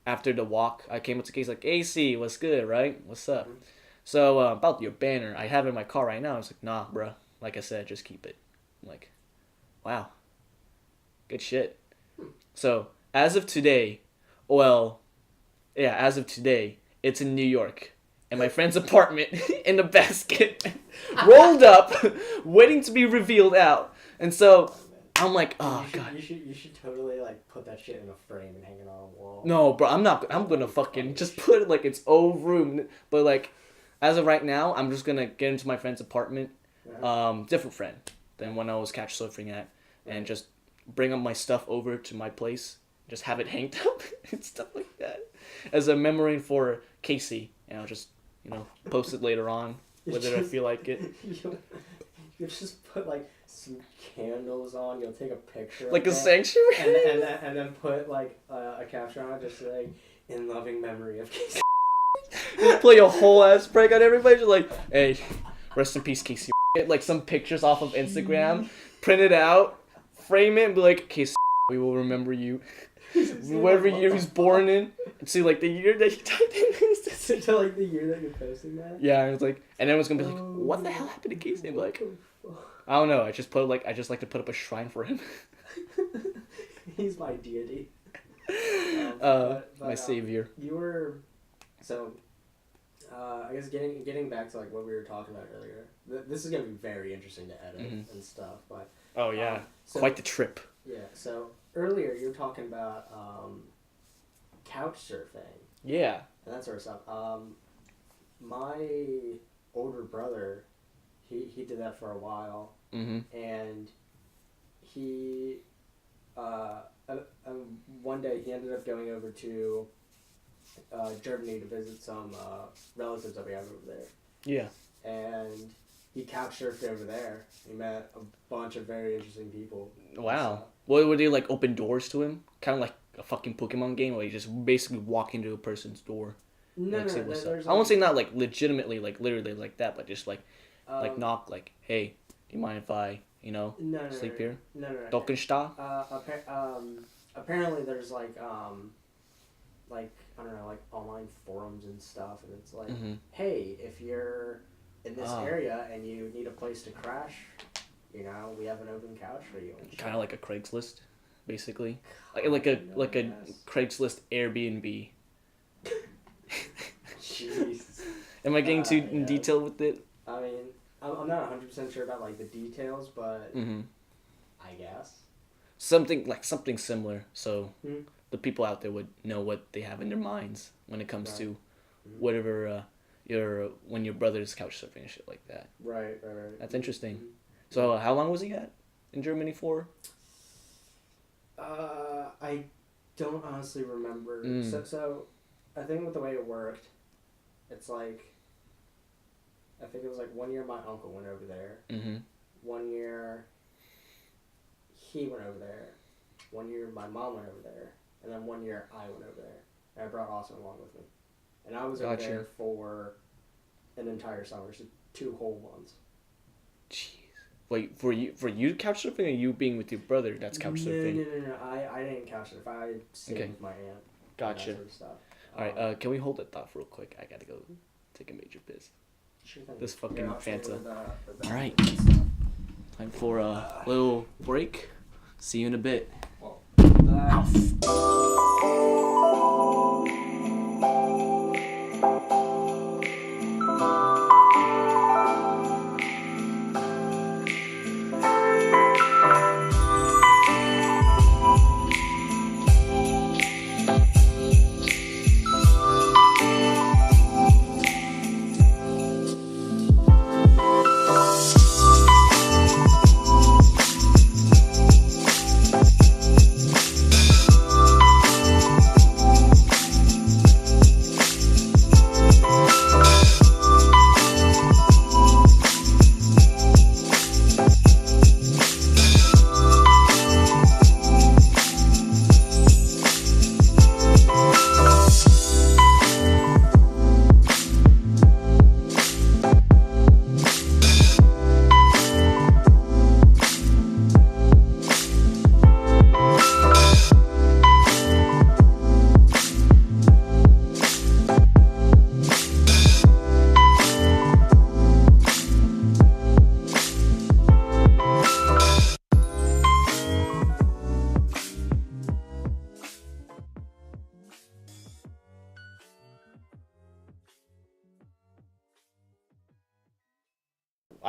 after the walk, I came up to Case like, AC, what's good, right? What's up? Mm-hmm. So, about your banner, I have it in my car right now. I was like, nah, bro. Like I said, just keep it. I'm like, wow. Good shit. So, as of today, it's in New York. In my friend's apartment, in a basket, rolled up, waiting to be revealed out. And so, I'm like, oh, God. You should totally, like, put that shit in a frame and hang it on a wall. No, bro, I'm gonna fucking just put it like its own room. But, like, as of right now, I'm just gonna get into my friend's apartment. Different friend than when I was couch surfing at. And just bring up my stuff over to my place. Just have it hanged up and stuff like that. As a memory for Casey. And I'll just, post it later on. Whether I feel like it. You just put, like, some candles on. You'll take a picture like of a it, sanctuary? and then put, like, a caption on it just saying, in loving memory of Casey. Play a whole ass prank on everybody. Just like, hey, rest in peace, Casey. Get, like, some pictures off of Instagram. Print it out. Frame it and be like, Casey, we will remember you. Whatever year he's born in. And see, like, the year that he died in. To, like, the year that you're posting that? Yeah, and it's like, and everyone's gonna be like, what the hell happened to Casey? I'm like, I don't know. I just like to put up a shrine for him. He's my deity. My savior. You were, so, I guess getting back to, like, what we were talking about earlier. This is gonna be very interesting to edit and stuff, but. Oh yeah, so, quite the trip. Yeah. So earlier you were talking about couch surfing. Yeah. And that sort of stuff. My older brother, he did that for a while. Mm-hmm. And he, one day he ended up going over to Germany to visit some relatives that we have over there. Yeah. And he couch surfed over there. He met a bunch of very interesting people. Wow. What were they, like, open doors to him? Kind of like a fucking Pokemon game where you just basically walk into a person's door. No, like, no, say what's up. like, I won't say not like legitimately, like literally like that, but just like knock, like, hey, do you mind if I, sleep here? No. Dokensta? Apparently there's like I don't know, like online forums and stuff, and it's like, hey, if you're in this area and you need a place to crash, we have an open couch for you. Kind of like a Craigslist, basically, like a Craigslist Airbnb. Jeez. Am I getting too in detail with it? I mean, I'm not 100% sure about, like, the details, but I guess. Something similar, so the people out there would know what they have in their minds when it comes to whatever when your brother's couch surfing and shit like that. Right. That's interesting. So how long was he in Germany for? I don't honestly remember. So I think with the way it worked, it's like, I think it was like 1 year my uncle went over there. 1 year he went over there. 1 year my mom went over there. And then 1 year I went over there. And I brought Austin along with me. And I was over there for an entire summer, so 2 whole months. Jeez. Wait, for you couch surfing, or you being with your brother? That's couch surfing. No. I didn't couch surf. I stayed with my aunt. Gotcha. And that sort of stuff. All right. Can we hold that thought real quick? I gotta go take a major piss. Sure thing. This fucking Fanta. All right. Time for a little break. See you in a bit.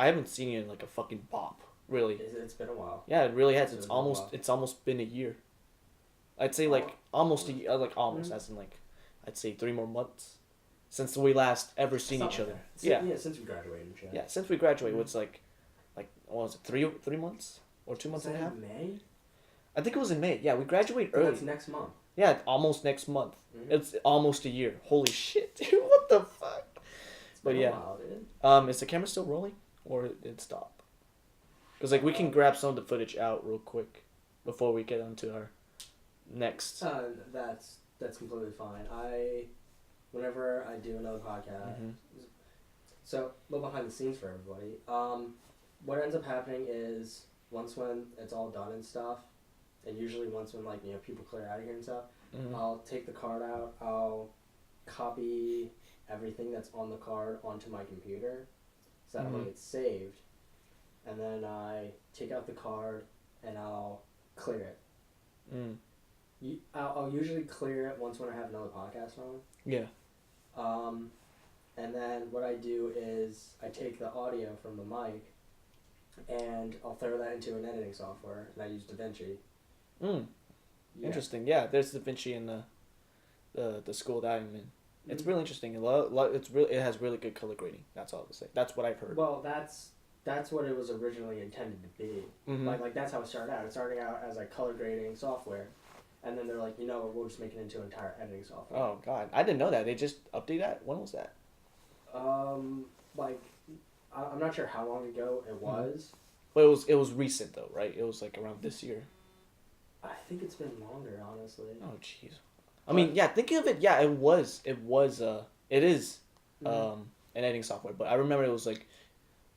I haven't seen you in like a fucking bop. Really. It's been a while. Yeah, it really has. It's been a while. It's almost been a year. I'd say like almost a year, like almost as in like, I'd say 3 more months, since we last ever seen each other. Yeah. Yeah, since we graduated and shit. Yeah, since we graduated, it's like what was it, 3 months or 2 months and a half? May? I think it was in May. Yeah, we graduate early. That's next month. Yeah, almost next month. Mm-hmm. It's almost a year. Holy shit, dude! What the fuck? It's been a while, dude. Is the camera still rolling, or did it stop? Because like we can grab some of the footage out real quick before we get onto our next. That's completely fine. Whenever I do another podcast, so a little behind the scenes for everybody. What ends up happening is once when it's all done and stuff, and usually once when like people clear out of here and stuff, I'll take the card out. I'll copy everything that's on the card onto my computer, so that way it's saved, and then I take out the card and I'll clear it. I'll usually clear it once when I have another podcast on. Yeah. And then what I do is I take the audio from the mic and I'll throw that into an editing software, and I use DaVinci. Yeah. Interesting. Yeah, there's DaVinci in the school that I'm in. It's really interesting. It has really good color grading. That's all I would say. That's what I've heard. Well, that's what it was originally intended to be. Like that's how it started out. It started out as like color grading software, and then they're like, we'll just make it into an entire editing software. Oh God, I didn't know that. They just updated that. When was that? Like I'm not sure how long ago it was. But it was recent though, right? It was like around this year. I think it's been longer, honestly. Oh jeez. I mean, yeah. Thinking of it, yeah, it is an editing software. But I remember it was like,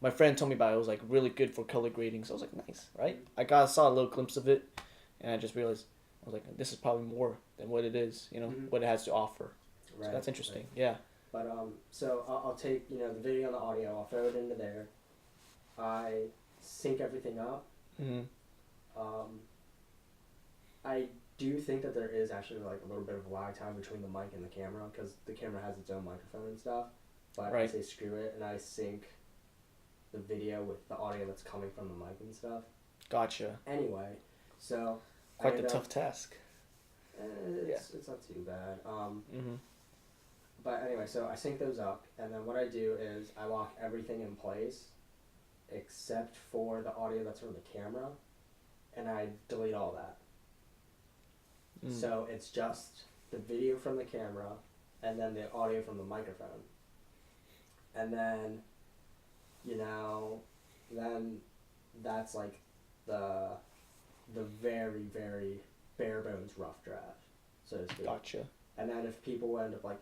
my friend told me about it. It was like really good for color grading. So I was like, nice, right? I saw a little glimpse of it, and I just realized I was like, this is probably more than what it is. What it has to offer. Right. So that's interesting. Right. Yeah. But so I'll take the video and the audio. I'll throw it into there. I sync everything up. I do think that there is actually like a little bit of a lag time between the mic and the camera, because the camera has its own microphone and stuff. But I say screw it, and I sync the video with the audio that's coming from the mic and stuff. Gotcha. Anyway, so quite the tough task. It's not too bad. But anyway, so I sync those up, and then what I do is I lock everything in place except for the audio that's from the camera, and I delete all that. So it's just the video from the camera and then the audio from the microphone. And then, then that's like the very, very bare bones rough draft, so to speak. Gotcha. And then if people end up like,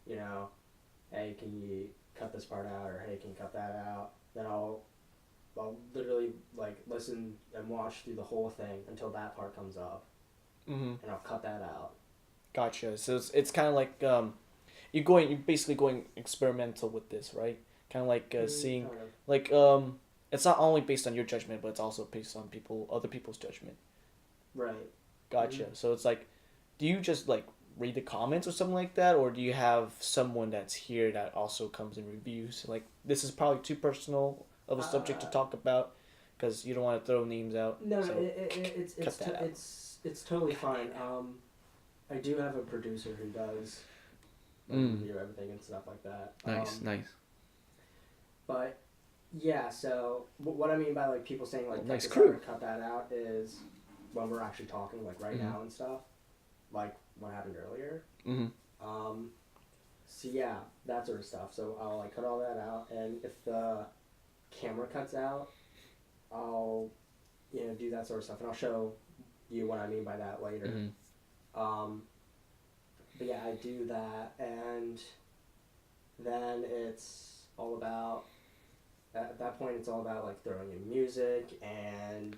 hey, can you cut this part out, or hey, can you cut that out, then I'll literally like listen and watch through the whole thing until that part comes up. And I'll cut that out. Gotcha. So it's kind of like you're basically going experimental with this, right? Kind of like seeing kind of. Like it's not only based on your judgment, but it's also based on other people's judgment. Right. Gotcha. So it's like, do you just like read the comments or something like that, or do you have someone that's here that also comes and reviews? Like, this is probably too personal of a subject to talk about, because you don't want to throw names out. No, so it's totally fine. I do have a producer who does review everything and stuff like that. Nice. But yeah, so what I mean by like people saying like nice crew, cut that out is when we're actually talking like right now and stuff, like what happened earlier. So yeah, that sort of stuff. So I'll like cut all that out, and if the camera cuts out, I'll do that sort of stuff, and I'll show you what I mean by that later. But yeah, I do that, and then it's all about, at that point it's all about like throwing in music and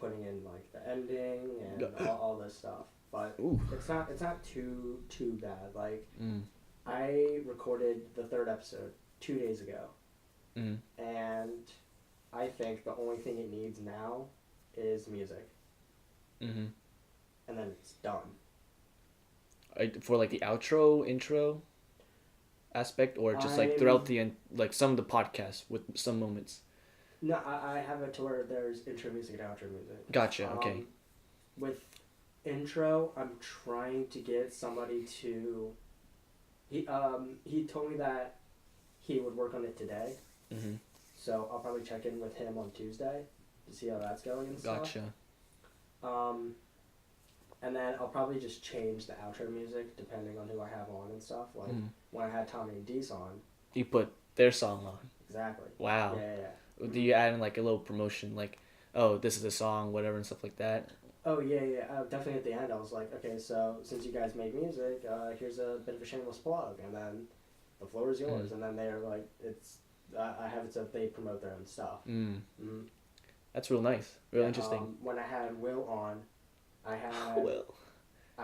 putting in like the ending and all this stuff. But it's not too bad. Like I recorded the 3rd episode 2 days ago, and I think the only thing it needs now is music, and then it's done. For like the outro, intro. aspect, or just like throughout the end, like some of the podcasts with some moments? No, I have it to where there's intro music and outro music. Gotcha. Okay. With intro, I'm trying to get somebody to. He told me that he would work on it today. Mm-hmm. So I'll probably check in with him on Tuesday to see how that's going and stuff. Gotcha. And then I'll probably just change the outro music depending on who I have on and stuff. Like when I had Tommy and Dees on. You put their song on. Exactly. Wow. Yeah. Do you add in like a little promotion, like, oh, this is a song, whatever, and stuff like that? Oh yeah. Definitely at the end, I was like, okay, so since you guys make music, here's a bit of a shameless plug, and then the floor is yours. And then they're like, I have it so they promote their own stuff. That's real nice, real interesting. When I had Will on, I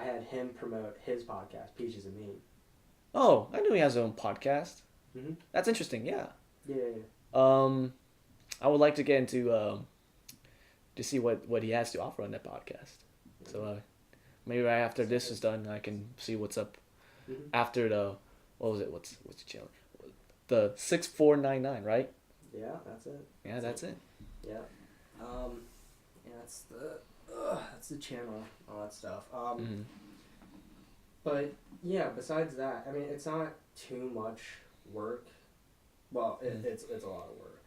had him promote his podcast, Peaches and Me. Oh, I knew he has his own podcast. Mm-hmm. That's interesting. Yeah. Yeah. I would like to get into to see what he has to offer on that podcast. So maybe right after this is done, I can see what's up. After the what's the channel? The 6499, right? Yeah, that's it. Yeah, that's it. Yeah. That's the channel, all that stuff. But yeah, besides that, I mean, it's not too much work. Well, it's a lot of work.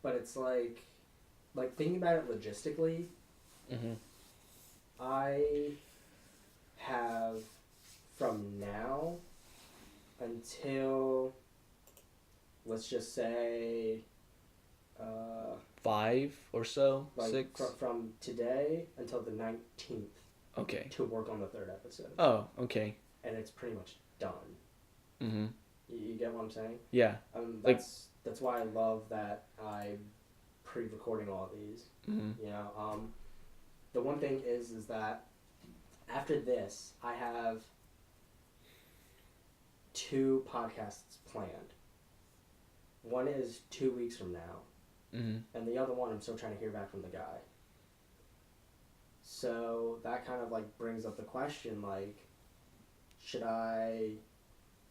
But it's like thinking about it logistically. I have from now until, let's just say, 5 or so, like 6. From today until the 19th. Okay. To work on the 3rd episode. Oh, okay. And it's pretty much done. Mm-hmm. You get what I'm saying? Yeah. That's why I love that I'm pre-recording all these. Mm-hmm. You know, the one thing is that after this, I have 2 podcasts planned. One is 2 weeks from now. Mm-hmm. And the other one, I'm still trying to hear back from the guy. So that kind of like brings up the question, like, should I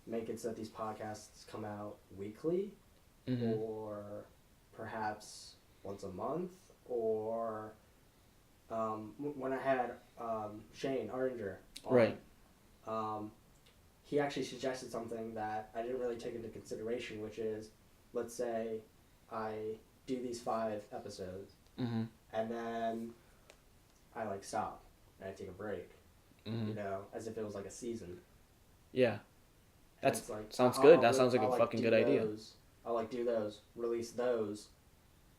make it so that these podcasts come out weekly, or perhaps once a month, or when I had Shane Aringer on, right, he actually suggested something that I didn't really take into consideration, which is, let's say I do these 5 episodes, and then I like stop and I take a break, you know, as if it was like a season. Yeah, that's like sounds good. That sounds like a fucking good idea. I'll like do those, release those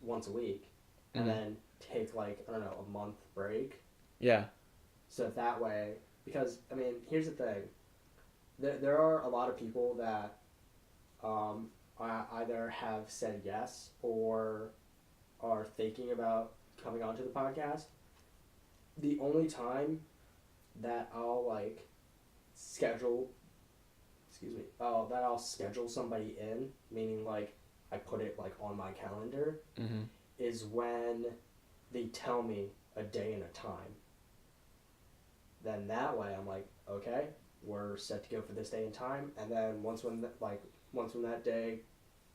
once a week, and then take like, I don't know, a month break. Yeah. So that way, because I mean, here's the thing. There are a lot of people that either have said yes or are thinking about coming onto the podcast. The only time that I'll like schedule somebody in, meaning like I put it like on my calendar, is when they tell me a day and a time. Then that way I'm like, okay, we're set to go for this day and time, and then once when that day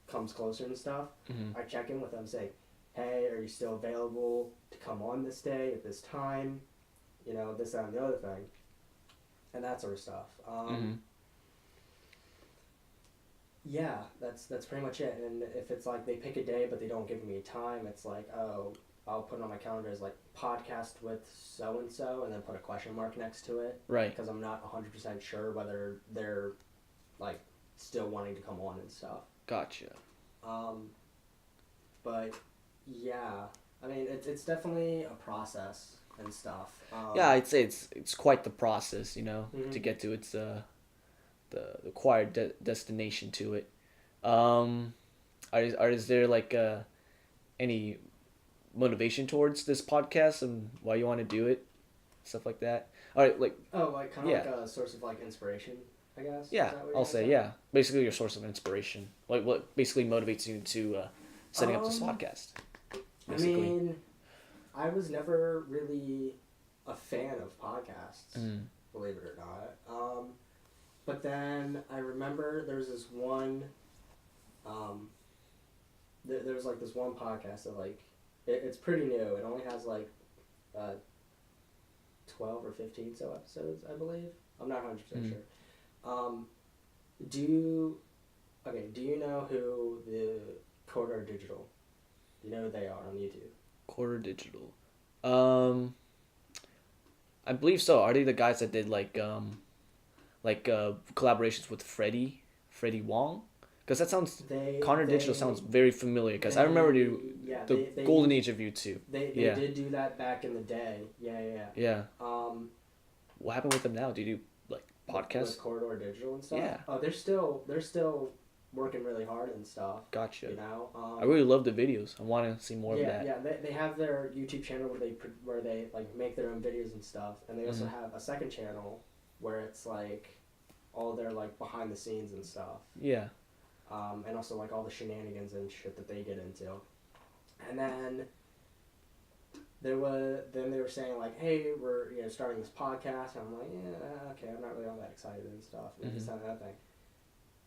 comes closer and stuff, I check in with them, say, hey, are you still available to come on this day at this time? You know, this, that, and the other thing, and that sort of stuff. Yeah, that's pretty much it. And if it's like they pick a day but they don't give me a time, it's like, oh, I'll put it on my calendar as like podcast with so and so, and then put a question mark next to it. Right. Because I'm not 100% sure whether they're like still wanting to come on and stuff. Gotcha. But yeah, I mean it's definitely a process and stuff. Yeah, I'd say it's quite the process, you know, to get to its the required destination to it. Is there like any motivation towards this podcast and why you want to do it, stuff like that? All right, like kind of like a source of like inspiration, I guess. Yeah, I'll say yeah. Basically, your source of inspiration, like what basically motivates you to setting up this podcast. Basically. I mean, I was never really a fan of podcasts, believe it or not. But then I remember there was this one, there was like this one podcast that like, it's pretty new. It only has like, uh, 12 or 15 so episodes, I believe. I'm not 100% sure. Um, do you, do you know who the Corridor Digital, do you know who they are on YouTube? Quarter Digital. Um, I believe so. Are they the guys that did collaborations with Freddie Wong? Because that sounds Connor Digital sounds very familiar. Because I remember the golden age of YouTube. They did do that back in the day. Yeah. Yeah. What happened with them now? Do you do like podcasts? With Corridor Digital and stuff. Yeah. Oh, they're still working really hard and stuff. Gotcha. You know. I really love the videos. I want to see more of that. Yeah. They have their YouTube channel where they like make their own videos and stuff, and they also have a second channel where it's like all their like behind the scenes and stuff. Yeah. And also like all the shenanigans and shit that they get into, and then they were saying like, hey, we're starting this podcast, and I'm like, yeah, okay, I'm not really all that excited and stuff, and this and that thing,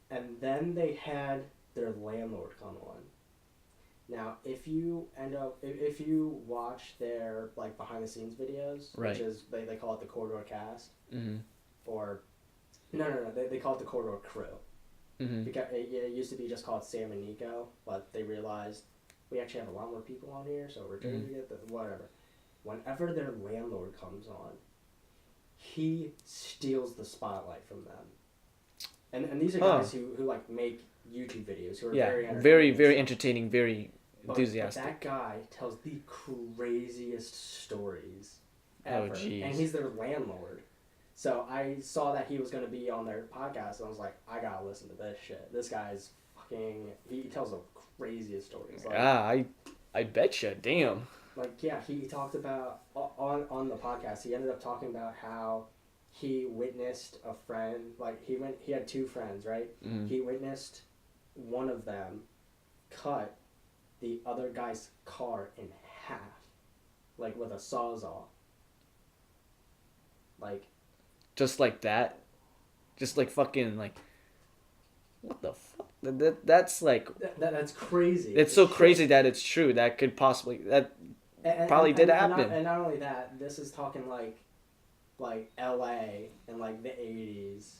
and then they had their landlord come on. Now, if you watch their like behind the scenes videos, right, which is they call it the Corridor Cast, or no, they call it the Corridor Crew. Because it used to be just called Sam and Nico, but they realized we actually have a lot more people on here, so we're changing it. Whatever. Whenever their landlord comes on, he steals the spotlight from them. And these are guys who like make YouTube videos who are very entertaining, very enthusiastic. But that guy tells the craziest stories ever, oh jeez, and he's their landlord. So I saw that he was going to be on their podcast, and I was like, I gotta listen to this shit. This guy's fucking... He tells the craziest stories. Like, I betcha. Damn. Like, yeah, he talked about... On the podcast, he ended up talking about how he witnessed a friend... Like, he had two friends, right? He witnessed one of them cut the other guy's car in half. Like, with a Sawzall. Like... Just like that? Just like fucking like... What the fuck? That's like... That's crazy. It's so crazy that it's true. That could possibly... That probably did happen. And not only that, this is talking like LA in like the 80s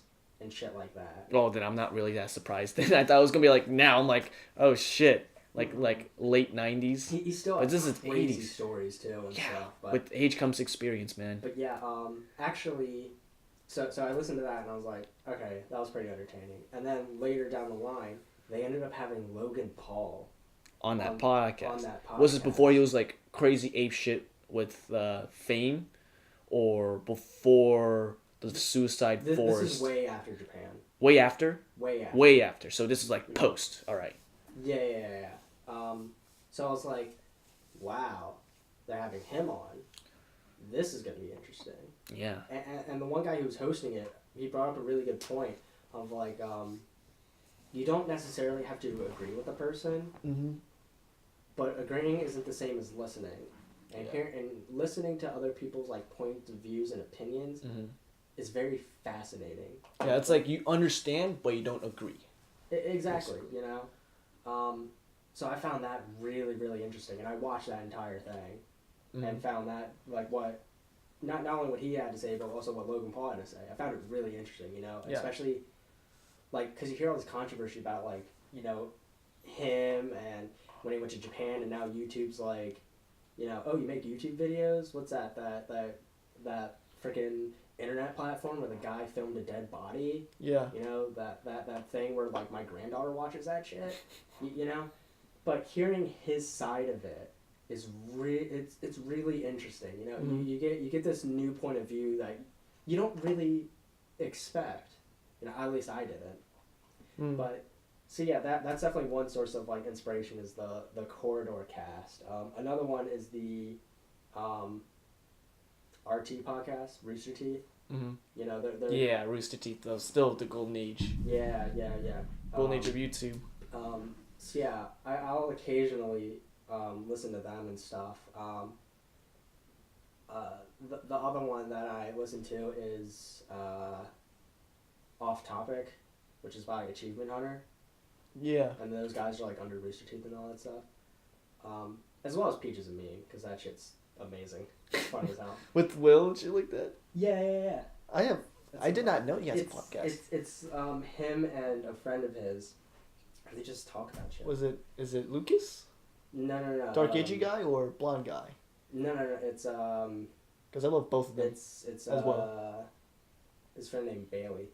and shit like that. Oh, then I'm not really that surprised. Then I thought it was going to be like now. I'm like, oh shit. Like late 90s. He still has this is crazy 80s stories too and stuff. But, with age comes experience, man. But yeah, actually... So I listened to that and I was like, okay, that was pretty entertaining. And then later down the line, they ended up having Logan Paul on that podcast. Was this before he was like crazy ape shit with fame, or before the Suicide Forest? This is way after Japan. Way after? Way after. Way after. So this is like post. All right. Yeah. So I was like, wow, they're having him on. This is going to be interesting. Yeah. And the one guy who was hosting it, he brought up a really good point of like, you don't necessarily have to agree with a person, but agreeing isn't the same as listening. And and listening to other people's like points of views and opinions is very fascinating. Yeah, it's like you understand, but you don't agree. Exactly, you know. So I found that really, really interesting, and I watched that entire thing. And found that, like, not only what he had to say, but also what Logan Paul had to say. I found it really interesting, you know, especially, like, because you hear all this controversy about, like, you know, him and when he went to Japan, and now YouTube's like, you know, oh, you make YouTube videos? What's that? That freaking internet platform where the guy filmed a dead body? Yeah. You know, that thing where, like, my granddaughter watches that shit? You know? But hearing his side of it, is it's really interesting, you know. You get this new point of view that you don't really expect, you know. At least I didn't. But so yeah, that's definitely one source of like inspiration is the Corridor Cast. Another one is the RT podcast, Rooster Teeth. You know, they're Rooster Teeth though, still the golden age. Yeah. Golden age of YouTube. So yeah, I'll occasionally listen to them and stuff. The other one that I listen to is Off Topic, which is by Achievement Hunter, Yeah. and those guys are like under Rooster Teeth and all that stuff. As well as Peaches and Me, because that shit's amazing. It's funny as hell. With Will and shit like that. Yeah. I did not know he has a podcast. It's him and a friend of his. They just talk about shit. Is it Lucas? No. Dark agey guy or blonde guy? No. It's Because I love both of them. It's as well. His friend named Bailey.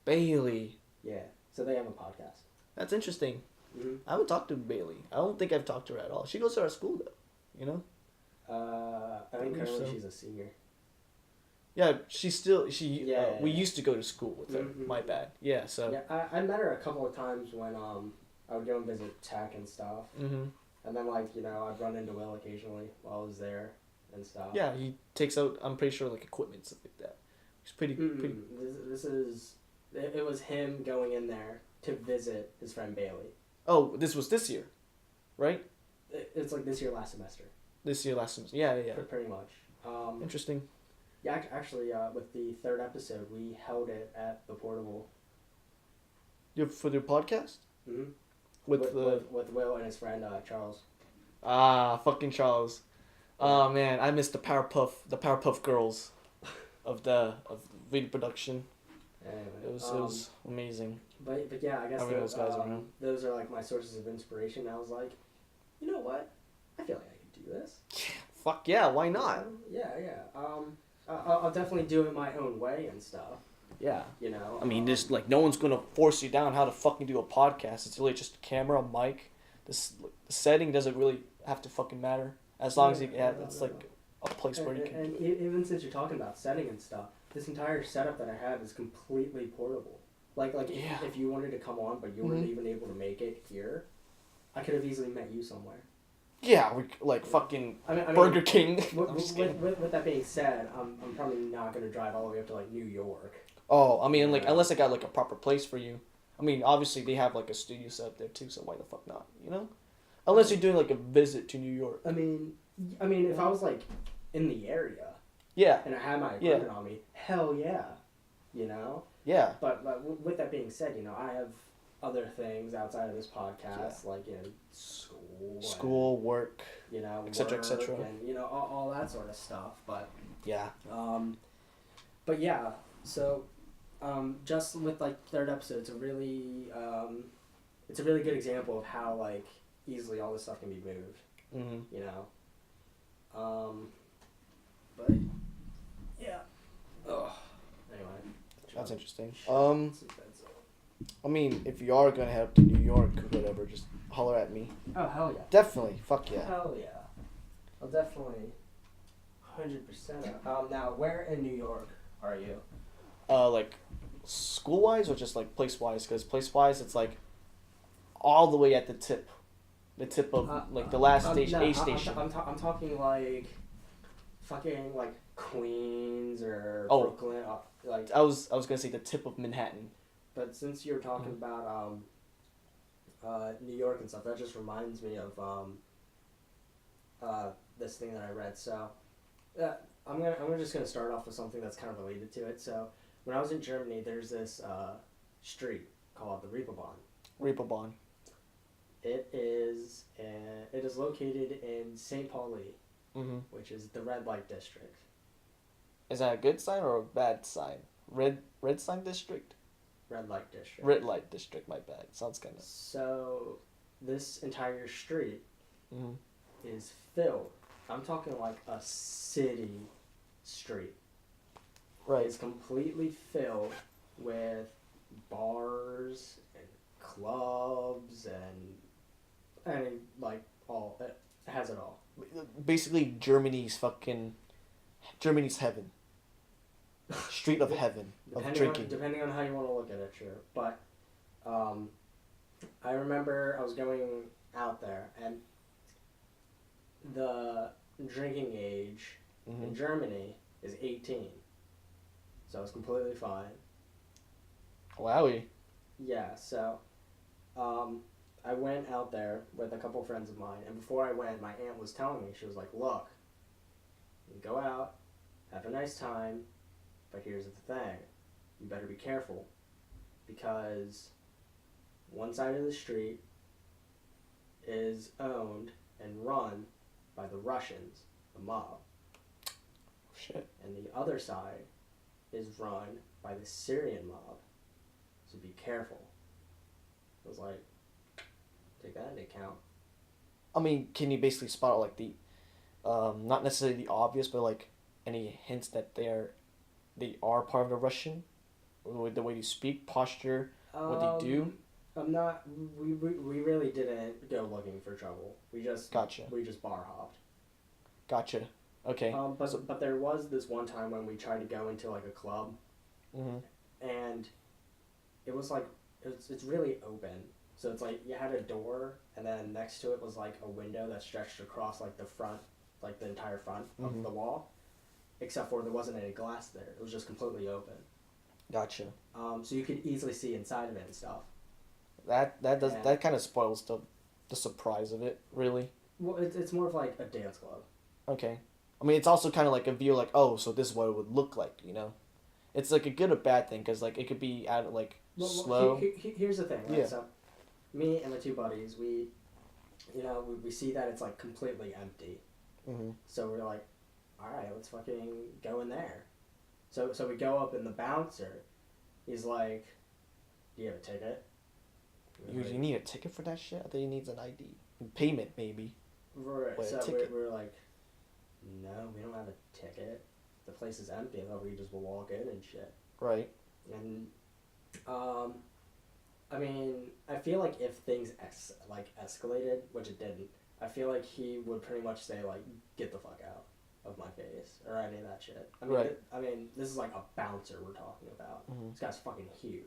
Bailey. Yeah. So they have a podcast. That's interesting. Mm-hmm. I haven't talked to Bailey. I don't think I've talked to her at all. She goes to our school though. You know. I think currently she's a senior. Yeah, she's still Yeah. We used to go to school with her. Mm-hmm. My bad. Yeah. So. Yeah, I met her a couple of times when I would go and visit tech and stuff. Mm-hmm. And then I'd run into Will occasionally while I was there and stuff. Yeah, he takes out. I'm pretty sure equipment stuff like that. He's pretty. It was him going in there to visit his friend Bailey. Oh, this was this year, right? It's like this year, last semester. This year, last semester. Yeah. Pretty much. Interesting. Yeah, actually, with the third episode, we held it at the Portable. For their podcast? Mm-hmm. With Will and his friend Charles. Fucking Charles. Oh man, I missed the Powerpuff Girls of video production. Anyway, It was amazing. But yeah, I guess those guys around. Those are like my sources of inspiration. I was like, you know what? I feel like I could do this. Fuck yeah, why not? Yeah. I'll definitely do it my own way and stuff. Yeah. You know. I mean, there's no one's gonna force you down how to fucking do a podcast. It's really just a camera, a mic. The setting doesn't really have to fucking matter as long as you have. It's like a place where you can. And even since you're talking about setting and stuff, this entire setup that I have is completely portable. Yeah. If you wanted to come on, but you weren't even able to make it here, I could have easily met you somewhere. Yeah, fucking I mean, Burger King. With that being said, I'm probably not gonna drive all the way up to New York. Oh, I mean, unless I got a proper place for you. I mean, obviously they have a studio set up there too, so why the fuck not? You know, unless you're doing a visit to New York. I mean, if I was in the area. Yeah. And I had my equipment on me, hell yeah, you know. Yeah. But with that being said, I have other things outside of this podcast, school, work, etc., etc., and all that sort of stuff. But yeah. But yeah, so just with third episode, it's a really good example of how easily all this stuff can be moved. Mm-hmm. You know. But yeah. Ugh. Anyway. That's interesting. I mean, if you are gonna head up to New York or whatever, just holler at me. Oh hell yeah. Definitely, fuck yeah. Hell yeah. I'll definitely. 100%. Now, where in New York are you? School wise or just place wise? Because place wise, it's all the way at the tip of the last station, A station. I'm talking fucking Queens or Brooklyn. I was gonna say the tip of Manhattan. But since you're talking about New York and stuff, that just reminds me of this thing that I read. So I'm just gonna start off with something that's kind of related to it. So when I was in Germany, there's this street called the Reeperbahn. Reeperbahn. It is located in St. Pauli, which is the red light district. Is that a good sign or a bad sign? Red sign district? Red light district. Red light district, my bad. Sounds kind of... So, this entire street is filled. I'm talking a city street. Right. It's completely filled with bars and clubs and all. It has it all. Basically, Germany's heaven. Street of heaven of drinking. Depending on how you want to look at it, sure. But I remember I was going out there, and the drinking age in Germany is 18. So it's completely fine. Wowie. Yeah, so I went out there with a couple friends of mine, and before I went, my aunt was telling me, she was like, look, you go out, have a nice time, but here's the thing, you better be careful, because one side of the street is owned and run by the Russians, the mob. Shit. And the other side is run by the Syrian mob. So be careful. I was like, take that into account. I mean, can you basically spot out like the, not necessarily the obvious, but like any hints that they are part of the Russian, with the way you speak, posture, what they do? I'm not. We really didn't go looking for trouble. We just Gotcha. bar hopped. Gotcha. Okay. But there was this one time when we tried to go into like a club, and it was like it's really open. So it's like you had a door, and then next to it was like a window that stretched across like the front, like the entire front of the wall, except for there wasn't any glass there. It was just completely open. Gotcha. So you could easily see inside of it and stuff. That kind of spoils the surprise of it, really. Well, it's more of like a dance club. Okay. I mean, it's also kind of like a view, like, oh, so this is what it would look like, you know? It's like a good or bad thing, because like it could be slow. Here's the thing, right? Yeah. So, me and my two buddies, we see that it's like completely empty. So we're like, all right, let's fucking go in there. So we go up, and the bouncer, he's like, do you have a ticket? You need a ticket for that shit? I think he needs an ID. Payment, maybe. Right. Wait, So a ticket? we're like, no, we don't have a ticket. The place is empty. I thought we just will walk in and shit. Right. And, I mean, I feel like if things escalated, which it didn't, I feel like he would pretty much say like, get the fuck out of my face or any of that shit. I mean, Right. This is like a bouncer we're talking about. This guy's fucking huge.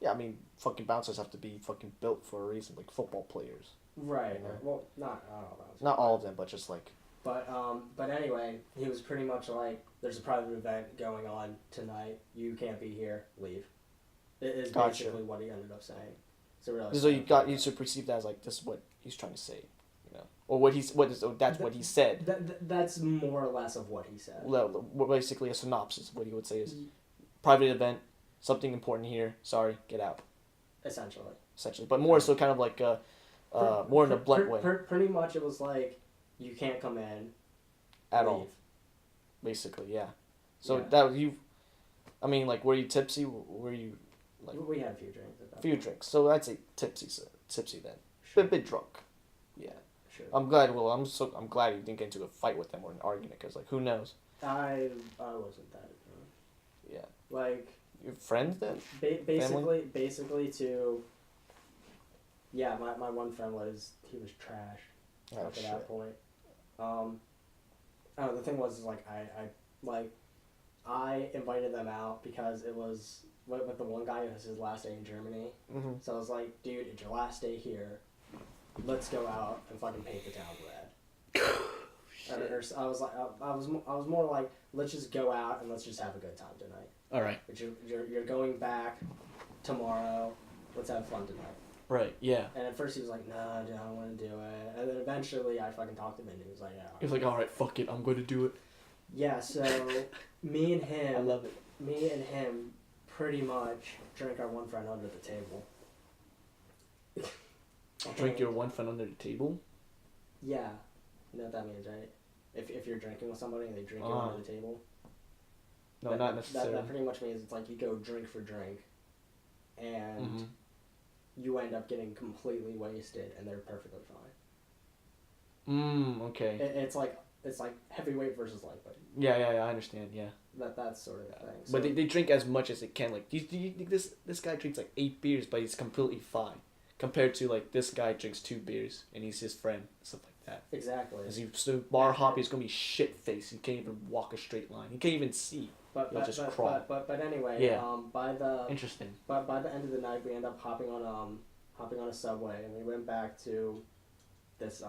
Yeah, I mean, fucking bouncers have to be fucking built for a reason, like football players. Right. You know? Well, not all bouncers. Not all of them, but just like. But anyway, he was pretty much like, there's a private event going on tonight. You can't be here. Leave. It is basically what he ended up saying. So we're like, So you should perceive that as like, this is what he's trying to say, you know, or what he said. That's more or less of what he said. Well, basically a synopsis. What he would say is, private event, something important here. Sorry, get out. Essentially, but more so kind of like more in a blunt way. Pretty much, it was like, you can't come in at leave. all. Basically, yeah. So Yeah. that you, I mean, like, were you tipsy? Were you like? We had a few drinks at that Few point. drinks. So I'd say tipsy then. Sure. Bit drunk. Yeah. Sure. I'm glad. Well, I'm glad you didn't get into a fight with them or an argument, because like, who knows? I wasn't that drunk. Yeah. Like, Your friends then? basically to. Yeah, my one friend was trash. Oh, Up to shit. that point. The thing was like I invited them out because it was with the one guy who has his last day in Germany. So I was like, dude, it's your last day here. Let's go out and fucking paint the town red. I was more like, let's just go out and let's just have a good time tonight. All right. But you're going back tomorrow. Let's have fun tonight. Right. Yeah. And at first he was like, nah, dude, I don't want to do it. And then eventually I fucking talked him into it. He was like, yeah. He was like, all right, fuck it, I'm going to do it. Yeah, so me and him. I love it. Me and him pretty much drank our one friend under the table. Drink your one friend under the table? Yeah. You know what that means, right? If you're drinking with somebody and they drink you under the table. No, not necessarily. That pretty much means it's like you go drink for drink. And you end up getting completely wasted and they're perfectly fine. Okay. It's like heavyweight versus lightweight. Yeah, I understand, yeah. That's sort of the thing. So, But they drink as much as they can. Like, do you think this guy drinks like 8 beers, but he's completely fine, compared to like this guy drinks 2 beers and he's his friend, stuff like that. exactly. Because he's bar hop, he's gonna be shit faced. He can't even walk a straight line. He can't even see. He'll just crawl. But anyway, Yeah. Interesting. By the end of the night, we end up hopping on a subway, and we went back to this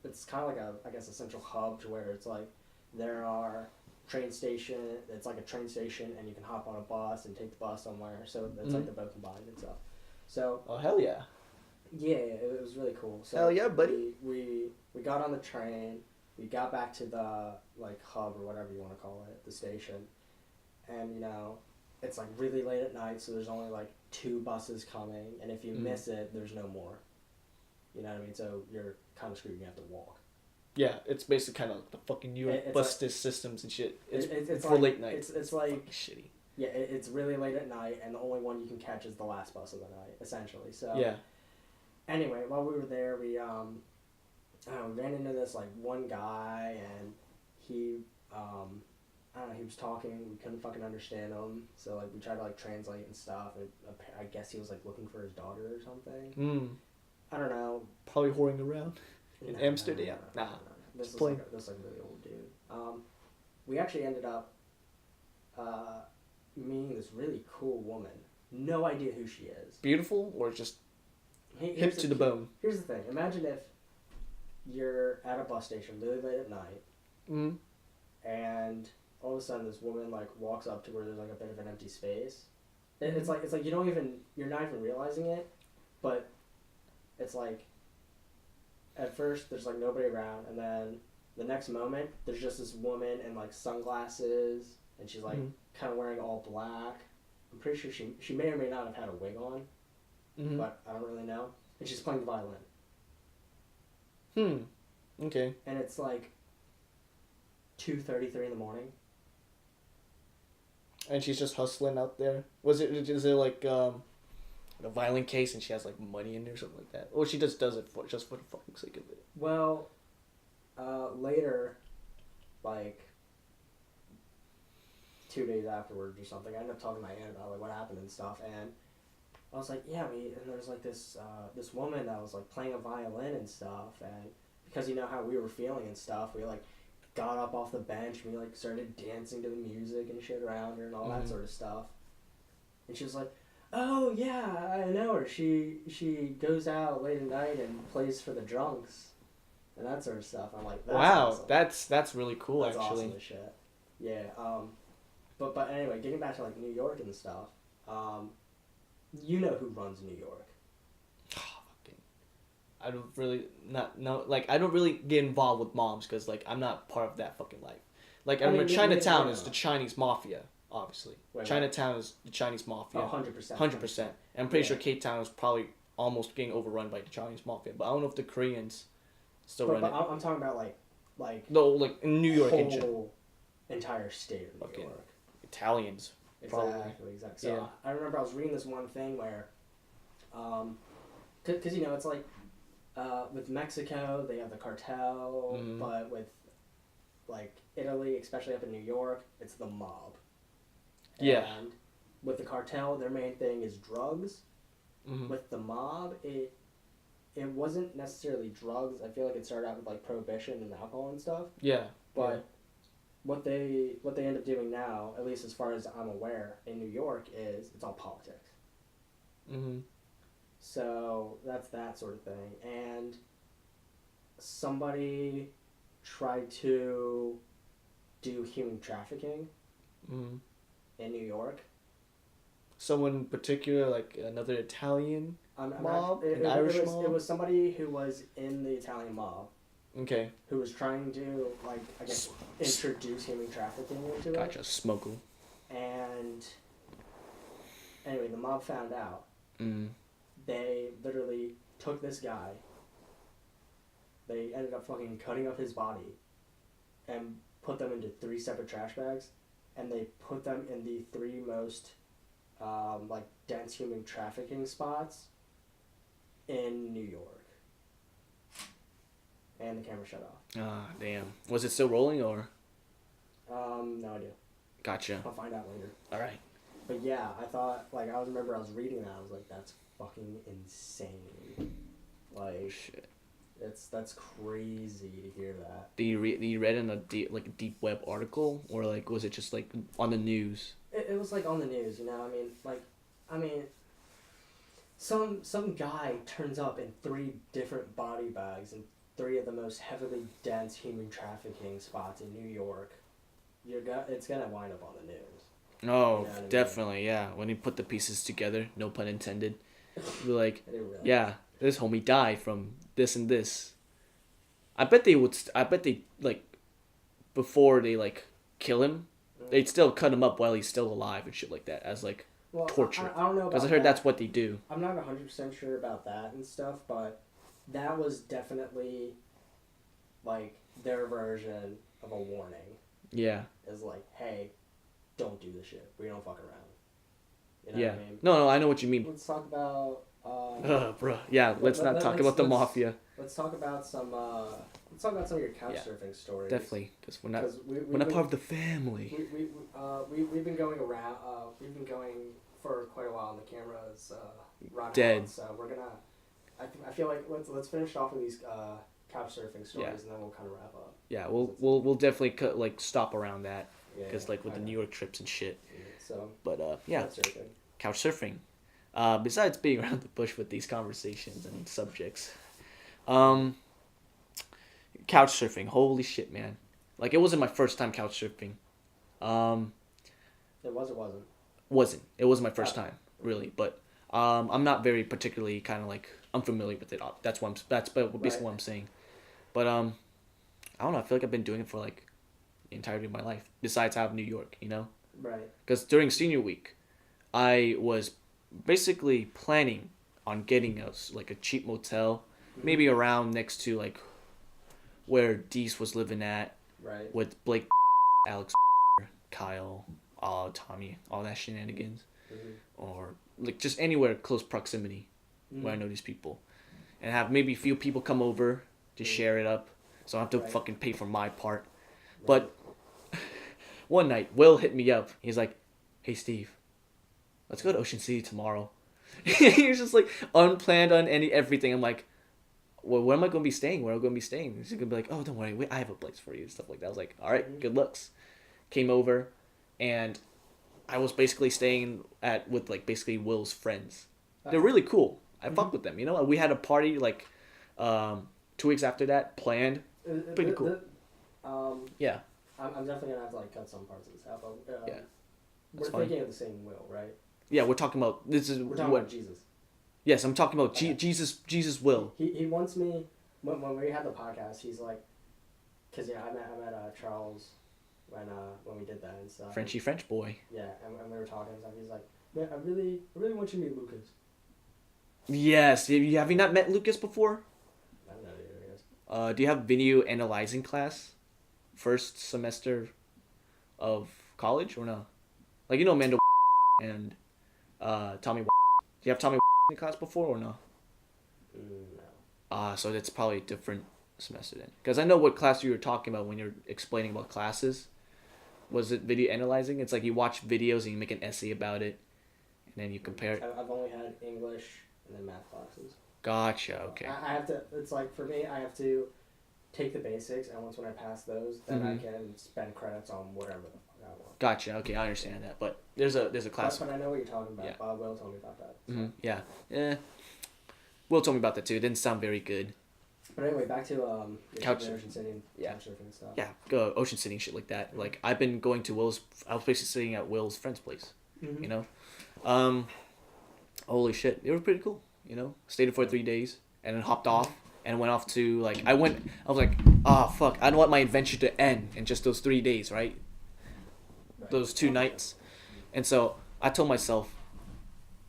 it's kind of like a central hub to where it's like there are train station. It's like a train station, and you can hop on a bus and take the bus somewhere. So it's like they're both combined and stuff. So. Oh hell yeah. Yeah, it was really cool. So hell yeah, buddy. We got on the train. We got back to the like hub or whatever you want to call it, the station. And, it's like really late at night, so there's only like 2 buses coming, and if you miss it, there's no more. You know what I mean? So you're kind of screwed. You have to walk. Yeah, it's basically kind of like the fucking New York bus systems and shit. It's for like, late night. It's like shitty. Yeah, it's really late at night, and the only one you can catch is the last bus of the night, essentially. So yeah. Anyway, while we were there, we ran into this like one guy, and he I don't know, he was talking. We couldn't fucking understand him, so like we tried to like translate and stuff. And I guess he was like looking for his daughter or something. I don't know. Probably whoring around in Amsterdam. Nah. This is like really old dude. We actually ended up meeting this really cool woman. No idea who she is. Beautiful or just hip to the bone? Here's the thing. Imagine if you're at a bus station really late at night, and all of a sudden this woman like walks up to where there's like a bit of an empty space. It's like you're not even realizing it, but it's like at first there's like nobody around, and then the next moment there's just this woman in like sunglasses, and she's like kind of wearing all black. I'm pretty sure she may or may not have had a wig on, but I don't really know. And she's playing the violin. Okay. And it's like 2:33 in the morning. And she's just hustling out there. Is it like a violin case and she has like money in there or something like that? Or she just does it for the fucking sake of it? Well, later, like 2 days afterwards or something, I ended up talking to my aunt about like what happened and stuff, and I was like, yeah, and there's like this woman that was like playing a violin and stuff, and because you know how we were feeling and stuff, we like got up off the bench and we like started dancing to the music and shit around her and all that sort of stuff. And she was like, oh yeah, I know her. She goes out late at night and plays for the drunks and that sort of stuff. I'm like, that's awesome. That's really cool. That's actually. Awesome as shit. Yeah. But anyway, getting back to like New York and stuff. You know who runs New York? I don't really I don't really get involved with moms because like I'm not part of that fucking life. Like I remember Chinatown is the Chinese mafia, obviously. Chinatown is the Chinese mafia. 100%. 100%. And I'm pretty sure Cape Town is probably almost getting overrun by the Chinese mafia, but I don't know if the Koreans still run it. But I'm talking about like no, like in New York in general. Entire state of New York. Italians. Probably. Exactly. So I remember I was reading this one thing where, because you know it's like. With Mexico, they have the cartel, but with, like, Italy, especially up in New York, it's the mob. And with the cartel, their main thing is drugs. With the mob, it wasn't necessarily drugs. I feel like it started out with, like, prohibition and alcohol and stuff. Yeah. But what they end up doing now, at least as far as I'm aware, in New York, is it's all politics. So that's that sort of thing. And somebody tried to do human trafficking in New York. Someone in particular, like another Italian mob? An Irish mob? It was somebody who was in the Italian mob. Okay. Who was trying to, like, I guess, introduce human trafficking into it. Gotcha, smuggle. And anyway, the mob found out. They literally took this guy, they ended up fucking cutting up his body and put them into 3 separate trash bags, and they put them in the 3 most, like, dense human trafficking spots in New York. And the camera shut off. Ah, damn. Was it still rolling, or? No idea. Gotcha. I'll find out later. Alright. But yeah, I thought, like, I remember I was reading that, I was like, that's fucking insane. Like, shit. That's crazy to hear that. Did you read in a deep web article, or like was it just like on the news? It was like on the news, you know. I mean, some guy turns up in 3 different body bags in 3 of the most heavily dense human trafficking spots in New York. It's gonna wind up on the news. Oh, you know definitely, yeah. When you put the pieces together, no pun intended. You're like, really yeah, this homie died from this and this. I bet they like, before they, like, kill him, they'd still cut him up while he's still alive and shit like that as like torture. I don't know Because I about heard that. that's what they do. I'm not 100% sure about that and stuff, but that was definitely like their version of a warning. Yeah. Is like, hey, don't do this shit. We don't fuck around. You know Yeah. what I mean? No, I know what you mean. Let's talk about. Bro. Yeah, let's not talk about the mafia. Let's talk about some. Let's talk about some of your couch surfing stories. Definitely, because we're not. we're not part of the family. We've been going around. We've been going for quite a while, and the camera's run Dead. out. So we're gonna. I feel like let's finish off with these couch surfing stories, and then we'll kind of wrap up. Yeah, we'll definitely stop around that because Yeah, with the New York trips and shit. Yeah, so. But yeah. Couch surfing. Couch surfing. Besides being around the bush with these conversations and subjects, couch surfing. Holy shit, man! Like it wasn't my first time couch surfing. It was or wasn't? Wasn't. It wasn't my first time, really. But I'm not very particularly kind of like unfamiliar with it. That's basically what I'm saying. But I don't know. I feel like I've been doing it for like the entirety of my life. Besides out of New York, you know. Right. Because during senior week, I was basically planning on getting a cheap motel, maybe around next to like where Deese was living at, right, with Blake, Alex, Kyle, Tommy, all that shenanigans, or like just anywhere close proximity where I know these people, and have maybe a few people come over to share it up, so I don't have to fucking pay for my part. But one night, Will hit me up. He's like, "Hey Steve, let's go to Ocean City tomorrow." He's just like unplanned on everything. I'm like, well, where am I going to be staying? Where am I going to be staying? He's going to be like, oh, don't worry, I have a place for you and stuff like that. I was like, all right, good looks. Came over, and I was basically staying with like basically Will's friends. They're really cool. I fuck with them, you know. We had a party like 2 weeks after that planned. Pretty cool. Yeah. I'm definitely gonna have to like cut some parts of this out, but yeah. We're thinking of the same Will, right? Yeah, we're talking about We're talking about Jesus. Yes, I'm talking about Jesus Will. He wants me when we had the podcast. He's like, cause I met Charles when we did that and stuff. Frenchy French boy. Yeah, and we were talking and stuff. He's like, man, I really want you to meet Lucas. Yes, have you not met Lucas before? I don't know either, I guess. Do you have video analyzing class? First semester of college or no? Like Amanda and Tommy. Do you have Tommy in class before or no? No. So that's probably a different semester then. Because I know what class you were talking about when you're explaining about classes. Was it video analyzing? It's like you watch videos and you make an essay about it, and then you compare it. I've only had English and then math classes. Gotcha. Okay. I have to. It's like for me, I have to take the basics, and when I pass those, then I can spend credits on whatever the fuck I want. Gotcha. Okay, I understand that. But there's a class. But I know what you're talking about. Yeah. Bob Will told me about that. So. Mm-hmm. Yeah. Yeah. Will told me about that too. It didn't sound very good. But anyway, back to Couch Ocean City and couch surfing and stuff. Yeah, go Ocean City and shit like that. Like I've been going to Will's. I was basically sitting at Will's friend's place. You know, holy shit, it was pretty cool. You know, stayed there for 3 days and then hopped off and went off to like I was like, fuck, I don't want my adventure to end in just those 3 days, right? Those 2 nights, and so I told myself,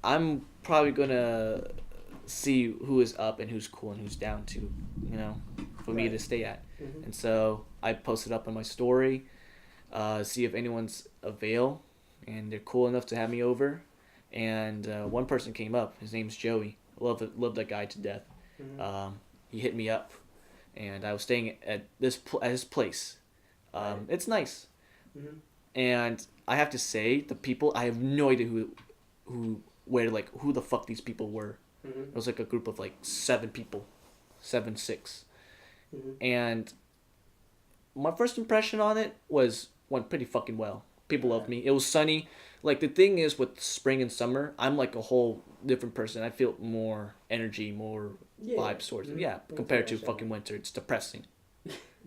I'm probably gonna see who is up and who's cool and who's down to, you know, for me to stay at. And so I posted up on my story, see if anyone's avail, and they're cool enough to have me over. And one person came up. His name's Joey. Love that guy to death. He hit me up, and I was staying at his place. It's nice, and I have to say the people, I have no idea who the fuck these people were. It was like a group of like 7 people, 6. And my first impression on it went pretty fucking well. People loved me. It was sunny. Like the thing is with spring and summer, I'm like a whole different person. I feel more energy, more vibes towards it. Yeah, compared to fucking winter, it's depressing.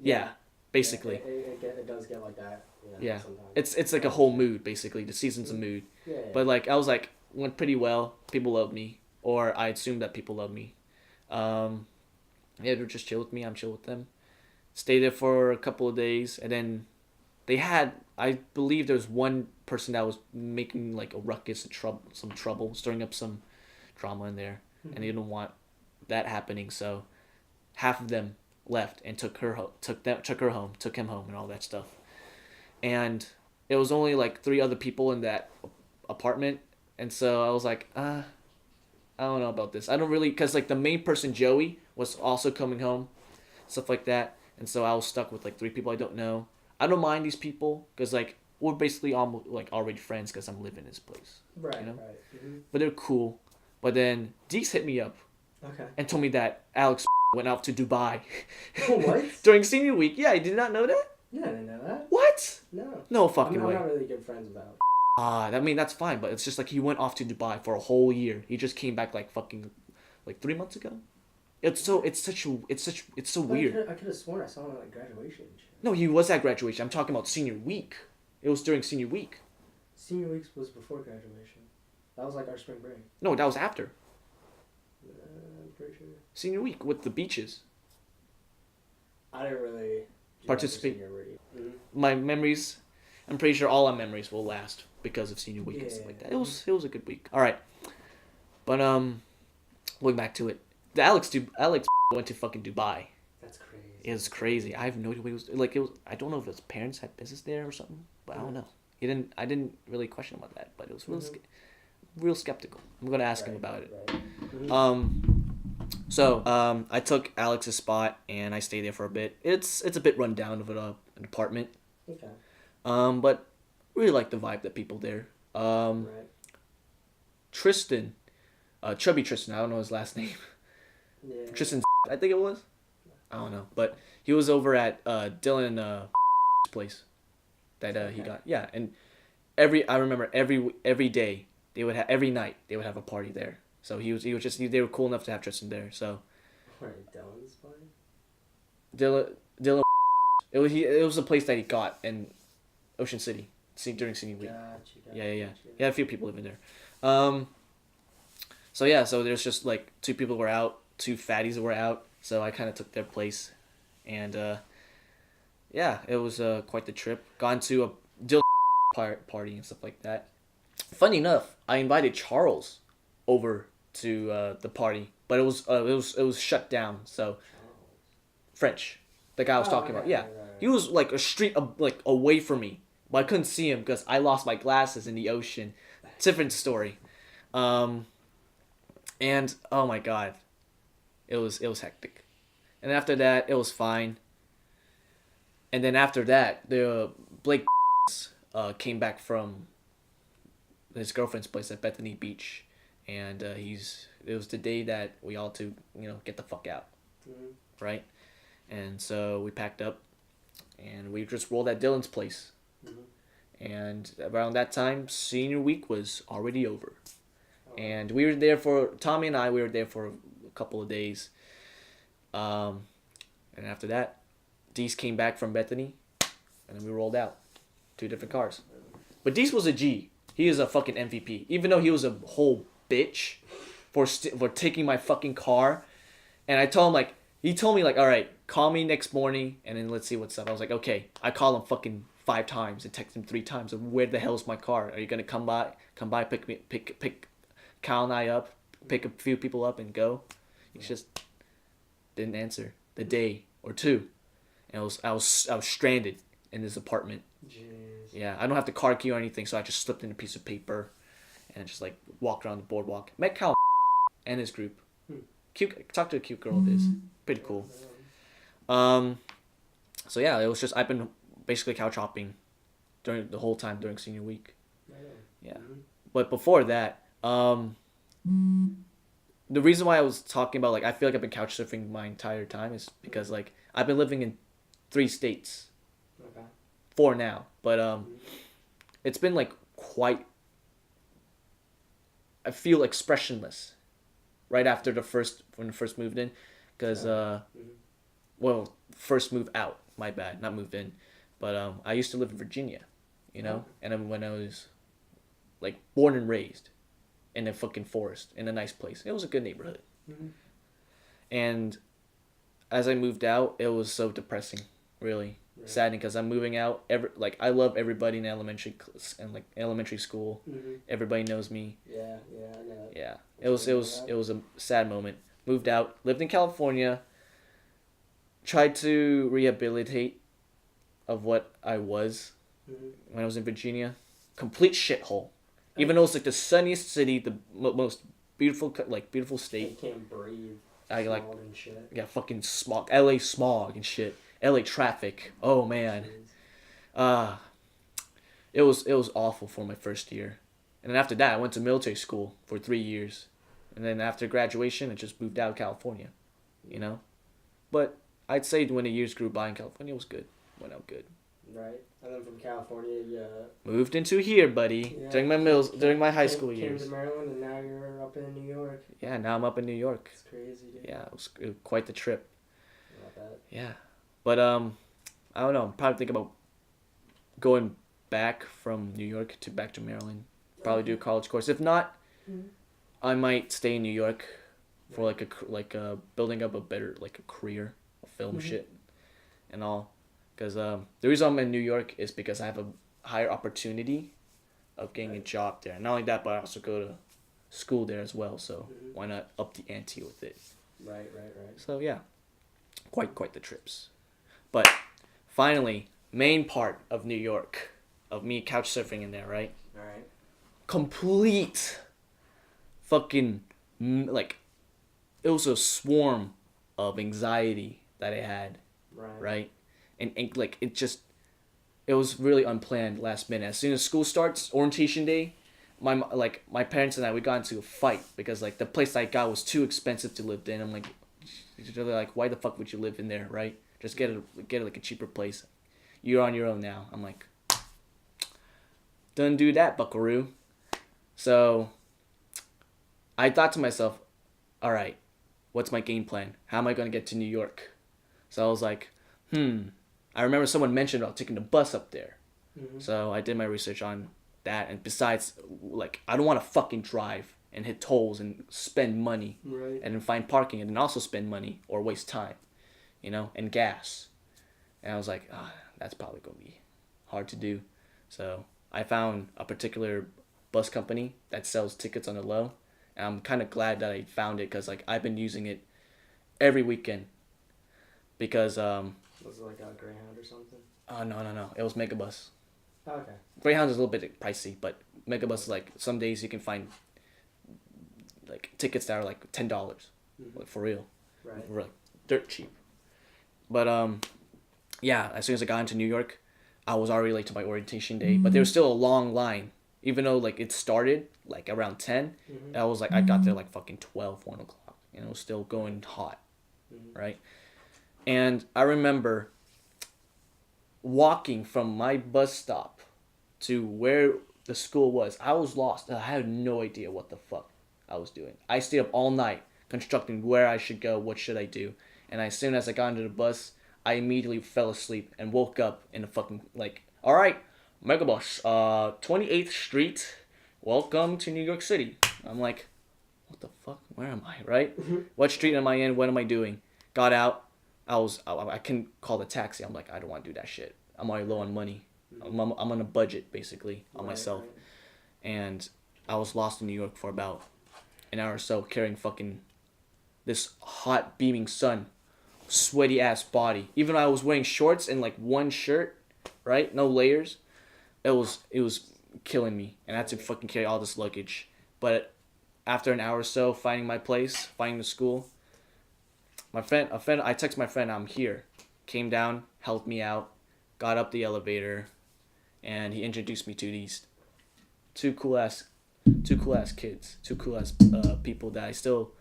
Yeah, basically. It does get like that. Yeah, sometimes. it's like a whole mood basically. The season's a mood. Yeah. But like I was like went pretty well. People loved me, or I assumed that people loved me. Yeah, they're just chill with me. I'm chill with them. Stay there for a couple of days, and then they had I believe there's one person that was making like a ruckus and some trouble, stirring up some drama in there, and they didn't want that happening. So half of them left and took her home, took him home, and all that stuff. And it was only like 3 other people in that apartment, and so I was like, I don't know about this. I don't really, because like the main person, Joey, was also coming home, stuff like that, and so I was stuck with like 3 people I don't know. I don't mind these people because like we're basically almost like already friends because I'm living in this place, Right. you know. Right. Mm-hmm. But they're cool. But then Deeks hit me up Okay. and told me that Alex went out to Dubai What? during senior week. Yeah, I did not know that. Yeah, I didn't know that. What? No. No fucking I'm way. not really good friends with Alex. I mean that's fine, but it's just like he went off to Dubai for a whole year. He just came back like fucking, like 3 months ago. It's so weird. I could have sworn I saw him at like graduation. And shit. No, he was at graduation. I'm talking about senior week. It was during senior week. Senior week was before graduation. That was like our spring break. No, that was after I'm pretty sure. senior week with the beaches. I didn't really Participate. Senior week. Mm-hmm. My memories, I'm pretty sure all our memories will last because of senior week and stuff like that. It was a good week. All right, but going back to it, the Alex went to fucking Dubai. That's crazy. It was crazy. I have no idea what it was like. It was. I don't know if his parents had business there or something, but I don't know. I didn't really question about that, but it was real skeptical. I'm gonna ask him about it. Right. Mm-hmm. So I took Alex's spot and I stayed there for a bit. It's a bit run down of an apartment. Okay. But really like the vibe that people there. Right. Tristan, chubby Tristan. I don't know his last name. Yeah. Tristan, I think it was. I don't know, but he was over at Dylan place that he got. Yeah, and I remember every day they would have every night they would have a party there. So he was just they were cool enough to have Tristan there. So Wait, Dylan's party? Dylan it was a place that he got in Ocean City during senior week. Gotcha. Yeah. He had a few people living there. So there's just like 2 people were out, 2 fatties were out. So I kind of took their place, and it was quite the trip. Gone to a Dylan party and stuff like that. Funny enough, I invited Charles over to the party, but it was shut down. So French, the guy I was talking about, yeah, right. he was like a street like away from me, but I couldn't see him because I lost my glasses in the ocean. Different story. And oh my god, it was hectic. And after that, it was fine. And then after that, the Blake came back from his girlfriend's place at Bethany Beach, and it was the day that we all to get the fuck out, right? And so we packed up, and we just rolled at Dylan's place. And around that time, senior week was already over. And we were there Tommy and I, we were there for a couple of days. And after that, Deese came back from Bethany, and then we rolled out. 2 different cars. But Deese was a G. He is a fucking MVP. Even though he was a whole bitch for taking my fucking car. And I told him, he told me, all right, call me next morning, and then let's see what's up. I was like, okay. I call him fucking 5 times and text him 3 times. Where the hell is my car? Are you going to come by, pick Kyle and I up, pick a few people up and go? He just didn't answer the day or 2. And I was stranded in this apartment. Jeez. Yeah, I don't have the car key or anything, so I just slipped in a piece of paper and just walked around the boardwalk. Met Kyle and his group. Cute, talked to a cute girl of his. Pretty cool. So yeah, it was just I've been basically couch hopping during the whole time during senior week. Yeah. But before that, the reason why I was talking about I feel like I've been couch surfing my entire time is because I've been living in 3 states. Okay. 4 now, but it's been quite. I feel expressionless, right after when I first moved in, because first move out. My bad, not moved in, but I used to live in Virginia, and then when I was born and raised in a fucking forest in a nice place, it was a good neighborhood, and as I moved out, it was so depressing. really Right. saddening because I'm moving out. I love everybody in elementary school. Mm-hmm. Everybody knows me. Yeah, I know. Yeah, it was a sad moment. Moved out, lived in California. Tried to rehabilitate of what I was when I was in Virginia. Complete shithole. Even though it's like the sunniest city, the most beautiful state. You can't breathe. I like Smog and shit. yeah, fucking smog, LA smog and shit, LA traffic. Oh man, Jeez. it was awful for my first year, and then after that I went to military school for 3 years, and then after graduation I just moved out of California, you know, but I'd say when the years grew by in California it was good, went out good. Right, and then from California, Moved into here, buddy, yeah, during my high school came years. to Maryland, and now you're up in New York. Yeah, now I'm up in New York. It's crazy, dude. Yeah, it was quite the trip. Not bad. Yeah, but I don't know. I'm probably thinking about going back from New York back to Maryland. Probably do a college course. If not, I might stay in New York for like a building up a better like a career, of film shit, and all. Because the reason I'm in New York is because I have a higher opportunity of getting a job there. Not only that, but I also go to school there as well. So why not up the ante with it? Right. So yeah, quite the trips. But finally, main part of New York, of me couch surfing in there, right? All right. Complete fucking like it was a swarm of anxiety that I had, right? And like it was really unplanned last minute. As soon as school starts, orientation day, my parents and I, we got into a fight because like the place I got was too expensive to live in. I'm like, they're like, why the fuck would you live in there, right? Just get like a cheaper place. You're on your own now. I'm like, don't do that, buckaroo. So I thought to myself, all right, what's my game plan? How am I going to get to New York? So I was like, I remember someone mentioned about taking the bus up there. So I did my research on that. And besides, like, I don't want to fucking drive and hit tolls and spend money and then find parking and then also spend money or waste time, you know, and gas. And I was like, that's probably going to be hard to do. So I found a particular bus company that sells tickets on the low. And I'm kind of glad that I found it because, like, I've been using it every weekend because... Was it like a Greyhound or something? No. It was Megabus. Oh, okay. Greyhound is a little bit pricey, but Megabus is like some days you can find like tickets that are like $10, like for real, Right. for like dirt cheap. But yeah, as soon as I got into New York, I was already late to my orientation day, but there was still a long line, even though like it started like around 10. I was like I got there like fucking 12, 1 o'clock, and it was still going hot, right? And I remember walking from my bus stop to where the school was. I was lost. I had no idea what the fuck I was doing. I stayed up all night constructing where I should go, what should I do. And as soon as I got into the bus, I immediately fell asleep and woke up in a fucking, like, all right, Megabus, 28th Street, welcome to New York City. I'm like, what the fuck? Where am I, right? What street am I in? What am I doing? Got out. I couldn't call the taxi. I'm like, I don't want to do that shit. I'm already low on money. I'm on a budget, basically, on myself. And I was lost in New York for about an hour or so, carrying fucking this hot, beaming sun, sweaty ass body. Even though I was wearing shorts and like one shirt, right? No layers. It was killing me. And I had to fucking carry all this luggage. But after an hour or so, finding my place, finding the school, I texted my friend, I'm here. Came down, helped me out, got up the elevator, and he introduced me to these two cool ass kids, two cool ass people that I still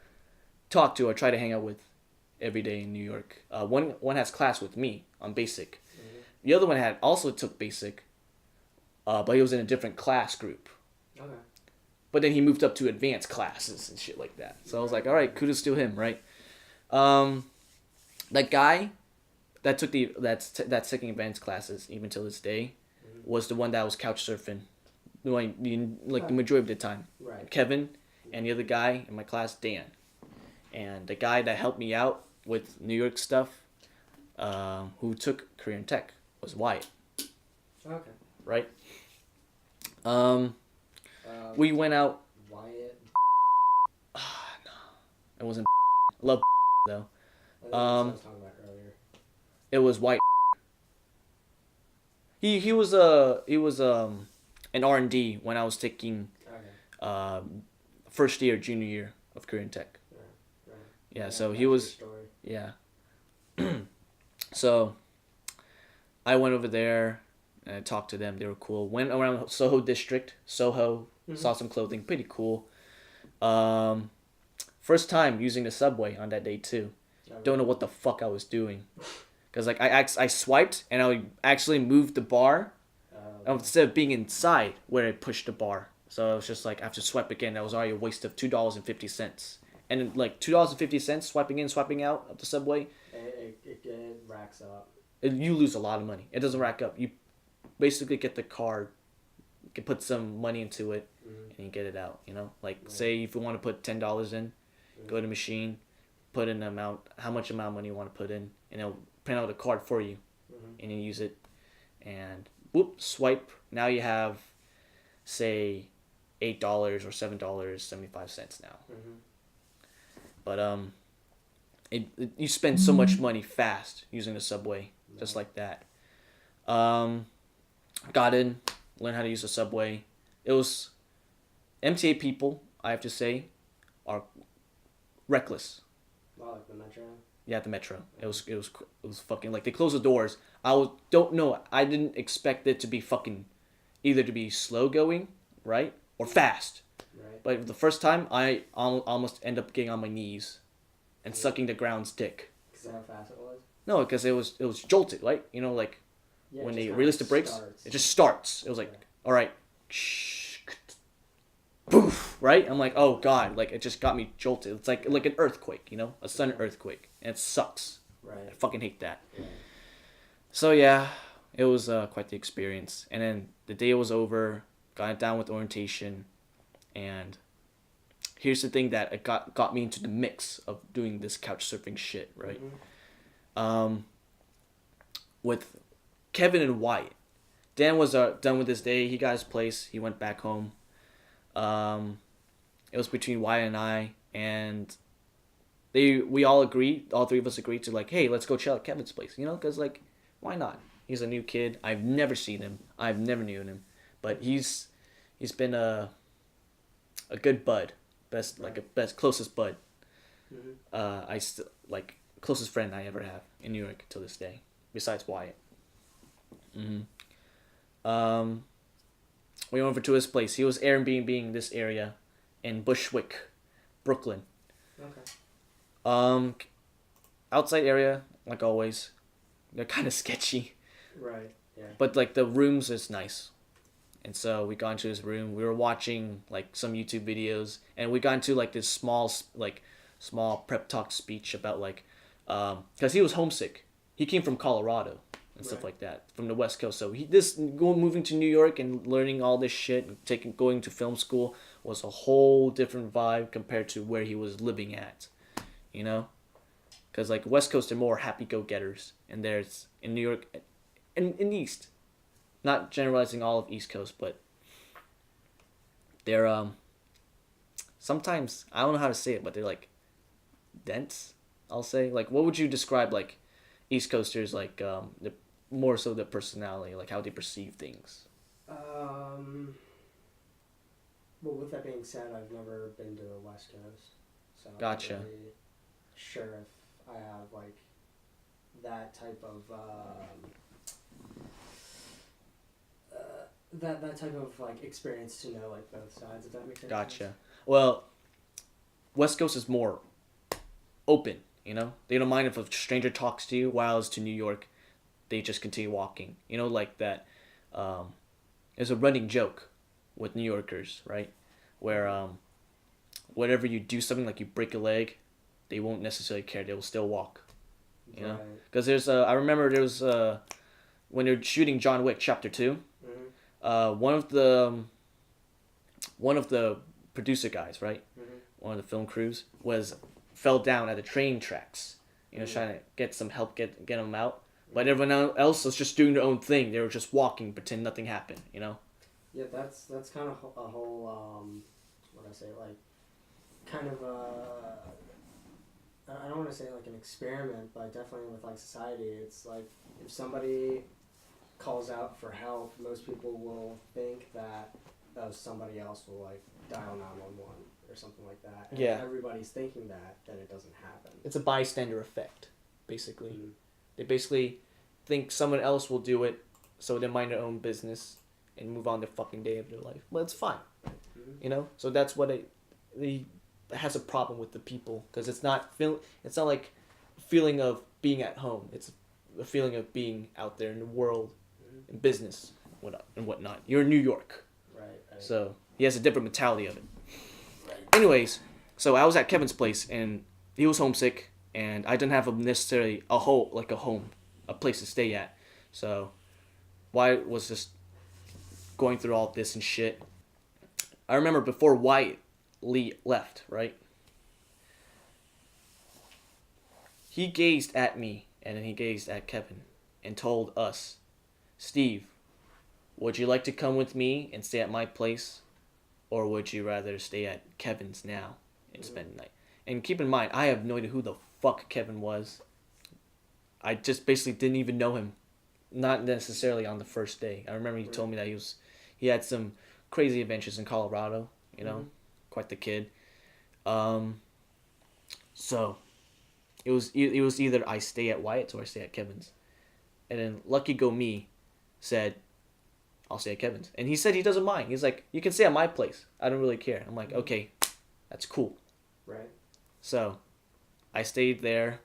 talk to or try to hang out with every day in New York. One has class with me on basic. The other one also took basic, but he was in a different class group. Okay. But then he moved up to advanced classes and shit like that. So I was like, all right, kudos to him, right? That guy that took that's taking advanced classes even till this day was the one that was couch surfing, the majority of the time. Right. Kevin, and the other guy in my class, Dan, and the guy that helped me out with New York stuff, who took Korean Tech was Wyatt, Okay. right? Um, We went out. Wyatt. It wasn't love though. I think that's what I was talking about earlier. It was White. He was an R&D when I was taking Okay. first year junior year of Korean Tech. Right. Yeah, so that's he your was story. yeah. So I went over there and I talked to them. They were cool. Went around Soho district, Soho, saw some clothing, pretty cool. First time using the subway on that day too. Don't know what the fuck I was doing. Cause like I swiped and I actually moved the bar instead of being inside where I pushed the bar. So it was just like I have to swipe again. That was already a waste of $2.50. And like $2.50 swiping in, swiping out of the subway. It racks up. You lose a lot of money. It doesn't rack up. You basically get the card, you can put some money into it, and you get it out. You know, like say if you want to put $10 in, go to the machine, put in the amount, how much amount of money you want to put in, and it'll print out a card for you, and you use it, and whoop, swipe. Now you have, say, $8 or $7.75 now. But you spend so much money fast using the subway, just like that. Got in, learned how to use the subway. It was MTA people, I have to say, are reckless. Oh, like the metro. Yeah, the metro. It was fucking like they closed the doors. Don't know. I didn't expect it to be fucking either to be slow going, right, or fast. Right. But the first time, I almost end up getting on my knees, and sucking the ground's dick. Is that how fast it was? No, because it was jolted, right? You know, like when they release the brakes, it just starts. It was like, all right, poof, right? I'm like, oh god, like it just got me jolted. It's like an earthquake, you know, a sudden earthquake, and it sucks. Right. I fucking hate that. Yeah. So yeah, it was quite the experience. And then the day was over, got it down with orientation, and here's the thing that it got me into the mix of doing this couch surfing shit, right? With Kevin and Wyatt, Dan was done with his day. He got his place. He went back home. It was between Wyatt and I, and we all agreed. All three of us agreed to like, hey, let's go chill at Kevin's place, you know, because like, why not? He's a new kid. I've never seen him. I've never known him, but he's been a good bud, best closest bud. I still like closest friend I ever have in New York till this day, besides Wyatt. We went over to his place. He was Airbnb-ing this area in Bushwick, Brooklyn. Okay. Outside area, like always, they're kind of sketchy. Right. Yeah. But like the rooms is nice. And so we got into his room. We were watching like some YouTube videos, and we got into like this small prep talk speech about like, because he was homesick. He came from Colorado and stuff like that, from the West Coast. So moving to New York and learning all this shit and going to film school was a whole different vibe compared to where he was living at, you know? Because like West Coast are more happy go-getters, and there's in New York, in the East, not generalizing all of East Coast, but they're sometimes, I don't know how to say it, but they're like dense, I'll say. Like, what would you describe like East Coasters, like the more so their personality, like how they perceive things? Well, with that being said, I've never been to the West Coast, so Gotcha. I'm not really sure if I have like that type of that type of like experience to know like both sides. If that makes sense. Gotcha. Well, West Coast is more open, you know? They don't mind if a stranger talks to you, while to New York, they just continue walking. You know, like that, there's a running joke with New Yorkers, right? Where, whatever you do something, like you break a leg, they won't necessarily care. They will still walk, you know? Because there's, I remember there was, when they're shooting John Wick Chapter 2, one of the producer guys, right? One of the film crews fell down at the train tracks, you know, trying to get some help, get them out. But everyone else was just doing their own thing. They were just walking, pretend nothing happened, you know? Yeah, that's kind of a whole, what I say, like, kind of I don't want to say like an experiment, but definitely with like society, it's like if somebody calls out for help, most people will think that somebody else will like dial 911 or something like that. And Yeah. if everybody's thinking that, then it doesn't happen. It's a bystander effect, basically. Mm-hmm. They basically think someone else will do it, so they mind their own business and move on their fucking day of their life. Well, it's fine, you know. So that's what it has a problem with the people, because it's not like a feeling of being at home. It's a feeling of being out there in the world, in business, and whatnot. You're in New York, Right. so he has a different mentality of it. Anyways, so I was at Kevin's place and he was homesick, and I didn't have necessarily a home, a place to stay at. So Wyatt was just going through all this and shit. I remember before Wyatt left, right? He gazed at me and then he gazed at Kevin and told us, Steve, would you like to come with me and stay at my place, or would you rather stay at Kevin's now and spend the night? And keep in mind, I have no idea who the fuck Kevin was. I just basically didn't even know him. Not necessarily on the first day. I remember he told me that he had some crazy adventures in Colorado, you know, quite the kid. So it was either I stay at Wyatt's or I stay at Kevin's. And then Lucky Go Me said, I'll stay at Kevin's. And he said he doesn't mind. He's like, you can stay at my place. I don't really care. I'm like, okay, that's cool. Right. So I stayed there.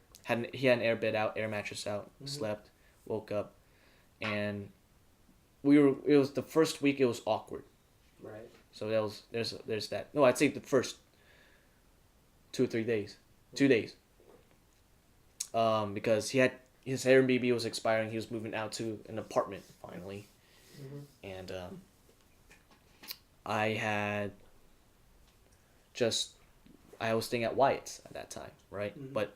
He had an air mattress out, slept, woke up, and it was the first week it was awkward. Right. So there's that. No, I'd say the first 2 or 3 days. 2 days. Because his Airbnb was expiring. He was moving out to an apartment finally. And I was staying at Wyatt's at that time, right? But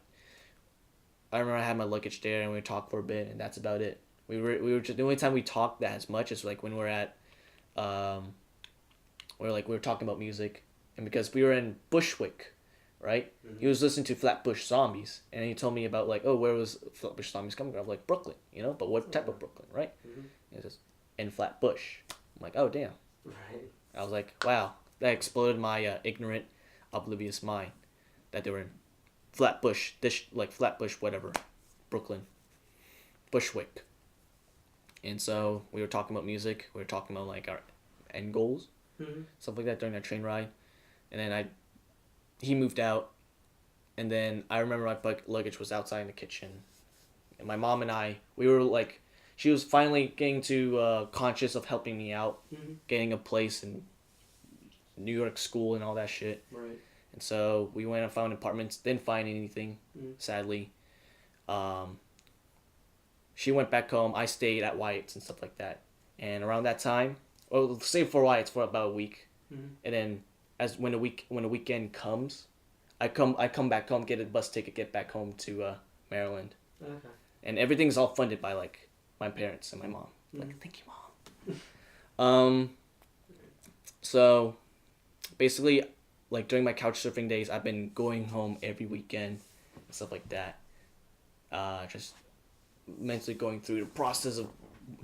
I remember I had my luggage there and we talked for a bit, and that's about it. We were just, the only time we talked that as much is like when we're at we were talking about music, and because we were in Bushwick, right? He was listening to Flatbush Zombies, and he told me about like, oh, where was Flatbush Zombies coming from? I'm like, Brooklyn, you know, but what type of Brooklyn, right? He says, in Flatbush. I'm like, oh damn. Right. I was like, wow, that exploded my ignorant, oblivious mind that they were in Flatbush, whatever, Brooklyn, Bushwick. And so we were talking about music. We were talking about like our end goals, stuff like that during that train ride. And then he moved out, and then I remember my luggage was outside in the kitchen, and my mom and we were like, she was finally getting to conscious of helping me out, getting a place in New York school and all that shit. Right. And so we went and found apartments. Didn't find anything, sadly. She went back home. I stayed at Wyatt's and stuff like that. And around that time, well, stay for Wyatt's for about a week, and then when the weekend comes, I come back home, get a bus ticket, get back home to Maryland. Okay. And everything's all funded by like my parents and my mom. Like, thank you, Mom. So basically, like during my couch surfing days, I've been going home every weekend and stuff like that. Just mentally going through the process of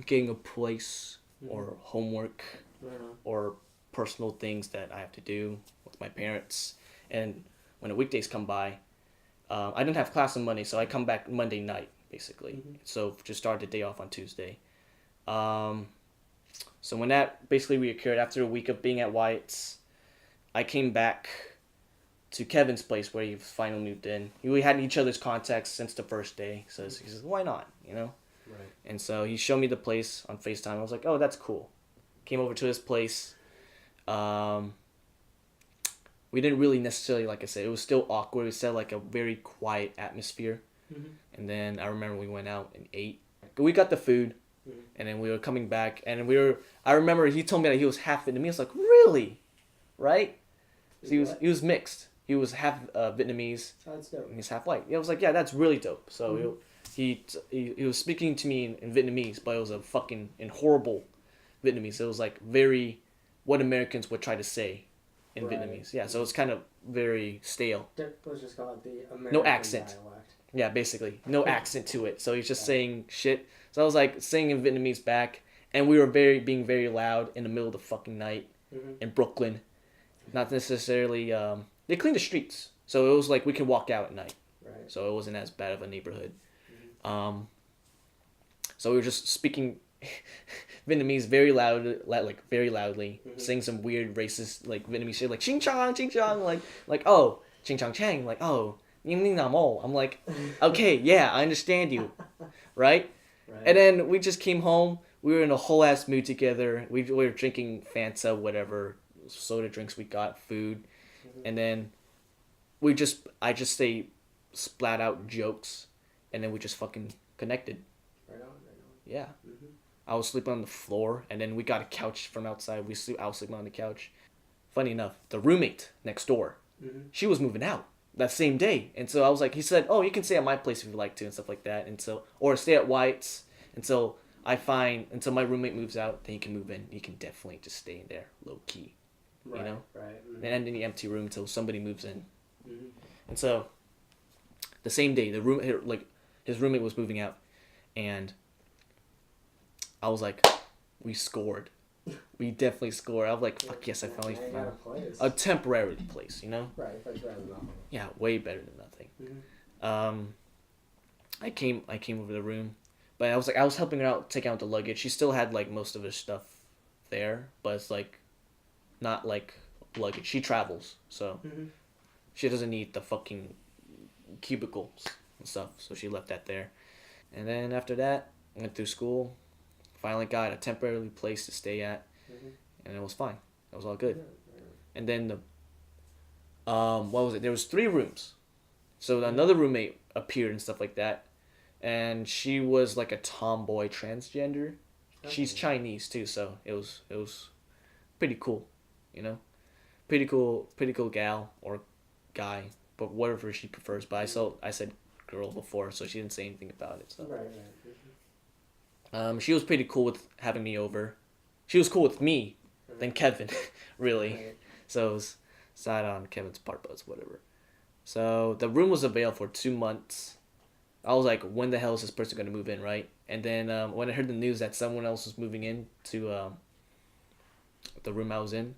getting a place or homework or personal things that I have to do with my parents. And when the weekdays come by, I didn't have class on Monday, so I come back Monday night, basically. So just start the day off on Tuesday. So when that basically reoccurred after a week of being at Wyatt's, I came back to Kevin's place where he finally moved in. We had each other's contacts since the first day, so he says, why not, you know? Right. And so he showed me the place on FaceTime. I was like, oh, that's cool. Came over to his place. We didn't really necessarily, like I said, it was still awkward. We said like a very quiet atmosphere. And then I remember we went out and ate. We got the food, and then we were coming back, and I remember he told me that he was half Vietnamese. I was like, really? Right? So he was mixed. He he was half Vietnamese. Oh, that's dope. And he's half white. Yeah, I was like, yeah, that's really dope. So he was speaking to me in Vietnamese, but it was a fucking in horrible Vietnamese. It was like very what Americans would try to say in Vietnamese. Yeah, so it's kind of very stale. Let's just call it the American No accent. dialect. Yeah, basically. No accent to it. So he's just saying shit. So I was like saying in Vietnamese back, and we were being very loud in the middle of the fucking night in Brooklyn. Not necessarily they cleaned the streets. So it was like we could walk out at night. Right. So it wasn't as bad of a neighborhood. So we were just speaking Vietnamese very loudly, saying some weird racist like Vietnamese shit like ching chong, like oh ching chong chang, like oh ning ning nam oh. I'm like, okay, yeah, I understand you, right? And then we just came home. We were in a whole ass mood together. We were drinking Fanta, whatever soda drinks we got, food, and then I just say splat out jokes, and then we just fucking connected. Right on. Yeah. I was sleeping on the floor, and then we got a couch from outside. I was sleeping on the couch. Funny enough, the roommate next door, she was moving out that same day, and so I was like, he said, "Oh, you can stay at my place if you like to," and stuff like that, and so or stay at White's until until my roommate moves out, then you can move in. You can definitely just stay in there, low key, you know, and in the empty room until somebody moves in, and so the same day, his roommate was moving out, and I was like, we scored. We definitely scored. I was like, fuck yes, I finally found a temporary place, you know? Right, better than nothing. Yeah, way better than nothing. I came over the room, but I was helping her out, taking out the luggage. She still had like most of her stuff there, but it's like not like luggage. She travels, so she doesn't need the fucking cubicles and stuff, so she left that there. And then after that, I went through school. Finally got a temporary place to stay at, and it was fine. It was all good. And then what was it? There was 3 rooms, so another roommate appeared and stuff like that, and she was like a tomboy transgender. She's Chinese too, so it was pretty cool, you know, pretty cool gal or guy, but whatever she prefers. But I said girl before, so she didn't say anything about it. So. Right. She was pretty cool with having me over. She was cool with me than Kevin, really. Right. So it was sad on Kevin's part, but it's whatever. So the room was available for 2 months. I was like, when the hell is this person going to move in, right? And then when I heard the news that someone else was moving in to the room I was in,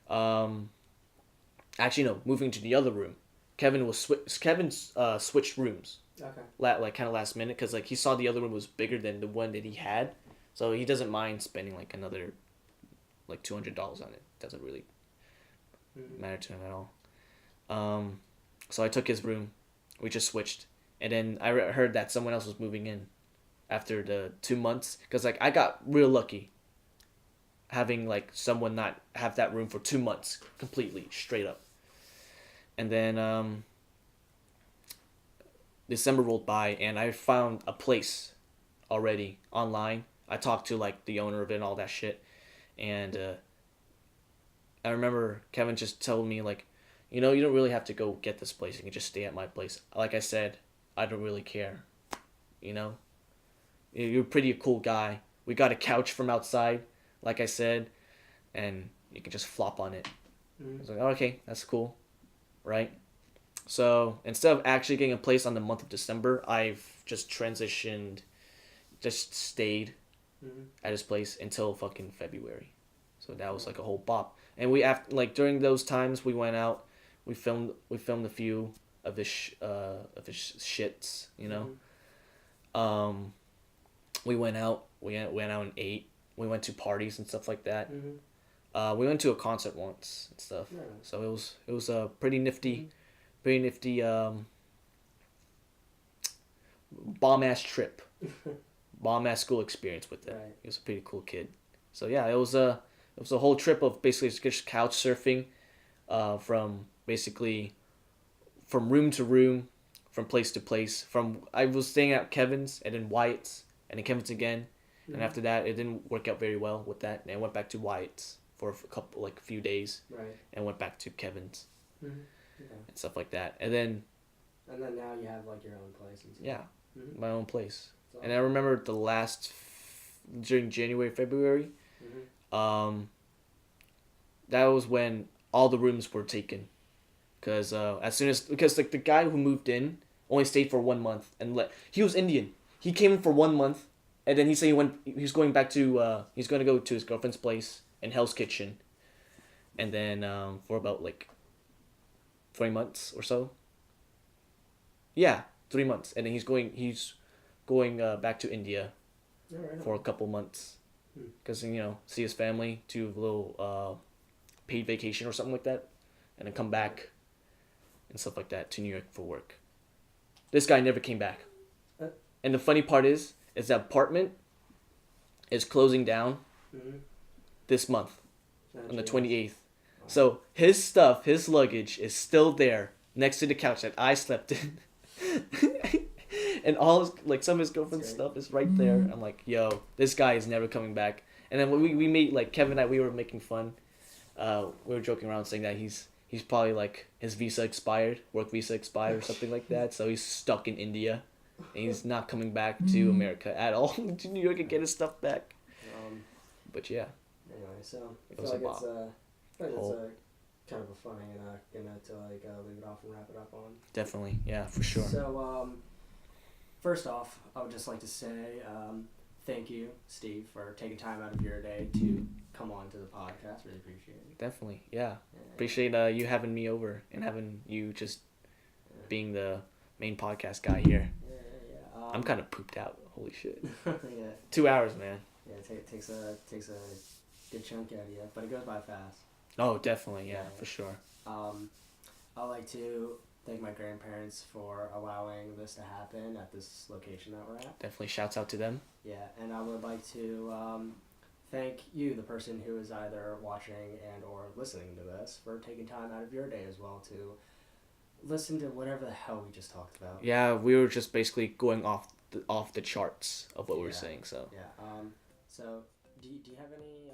actually no, moving to the other room. Kevin switched rooms. Okay. Like kind of last minute, because like he saw the other room was bigger than the one that he had, so he doesn't mind spending like another like $200 on it. Doesn't really matter to him at all. So I took his room, we just switched, and then I heard that someone else was moving in after the 2 months, because like I got real lucky having like someone not have that room for 2 months completely straight up, and then December rolled by, and I found a place already online. I talked to like the owner of it and all that shit, and I remember Kevin just told me like, you know, you don't really have to go get this place. You can just stay at my place. Like I said, I don't really care. You know, you're a pretty cool guy. We got a couch from outside, like I said, and you can just flop on it. I was like, oh, okay, that's cool, right? So instead of actually getting a place on the month of December, I've just transitioned, just stayed at his place until fucking February. So that was like a whole bop. And we like during those times we went out, we filmed a few of his shits, you know. We went out and ate. We went to parties and stuff like that. We went to a concert once and stuff. Yeah. So it was a pretty nifty. Very nifty bomb-ass trip. Bomb-ass school experience with it. Right. He was a pretty cool kid. So yeah, it was a whole trip of basically just couch surfing from basically from room to room, from place to place. I was staying at Kevin's and then Wyatt's and then Kevin's again. And after that, it didn't work out very well with that. And I went back to Wyatt's for a few days. Right. And went back to Kevin's. and stuff like that. And then now you have like your own place and stuff. yeah, Mm-hmm. my own place. So, And I remember during January, February, mm-hmm. that was when all the rooms were taken. Because like the guy who moved in only stayed for 1 month he was Indian. He came in for 1 month, and then he said he's going back to he's going to go to his girlfriend's place in Hell's Kitchen, and then for about like 3 months or so. Yeah, 3 months, and then he's going back to India for a couple months, because see his family, do a little paid vacation or something like that, and then come back and stuff like that to New York for work. This guy never came back. And the funny part is the apartment is closing down this month on the 28th. So his stuff, his luggage is still there next to the couch that I slept in. And some of his girlfriend's stuff is right there. I'm like, yo, this guy is never coming back. And then we made, like, Kevin and I, we were making fun. We were joking around saying that he's probably like his work visa expired or something like that. So he's stuck in India, and he's not coming back to America at all to New York and get his stuff back. But yeah. Anyway, so I feel like it's kind of a funny to like leave it off and wrap it up on. Definitely, yeah, for sure. So first off, I would just like to say thank you, Steve, for taking time out of your day to come on to the podcast. Really appreciate it. Definitely, yeah. Appreciate you having me over and having you just being the main podcast guy here. Yeah. I'm kind of pooped out. Holy shit. Yeah. 2 hours, man. Yeah, it takes a good chunk out of you, but it goes by fast. Oh, definitely, yeah, for sure. I'd like to thank my grandparents for allowing this to happen at this location that we're at. Definitely shouts out to them. Yeah, and I would like to thank you, the person who is either watching and or listening to this, for taking time out of your day as well to listen to whatever the hell we just talked about. Yeah, we were just basically going off the charts of what we were saying. So yeah. So do you have any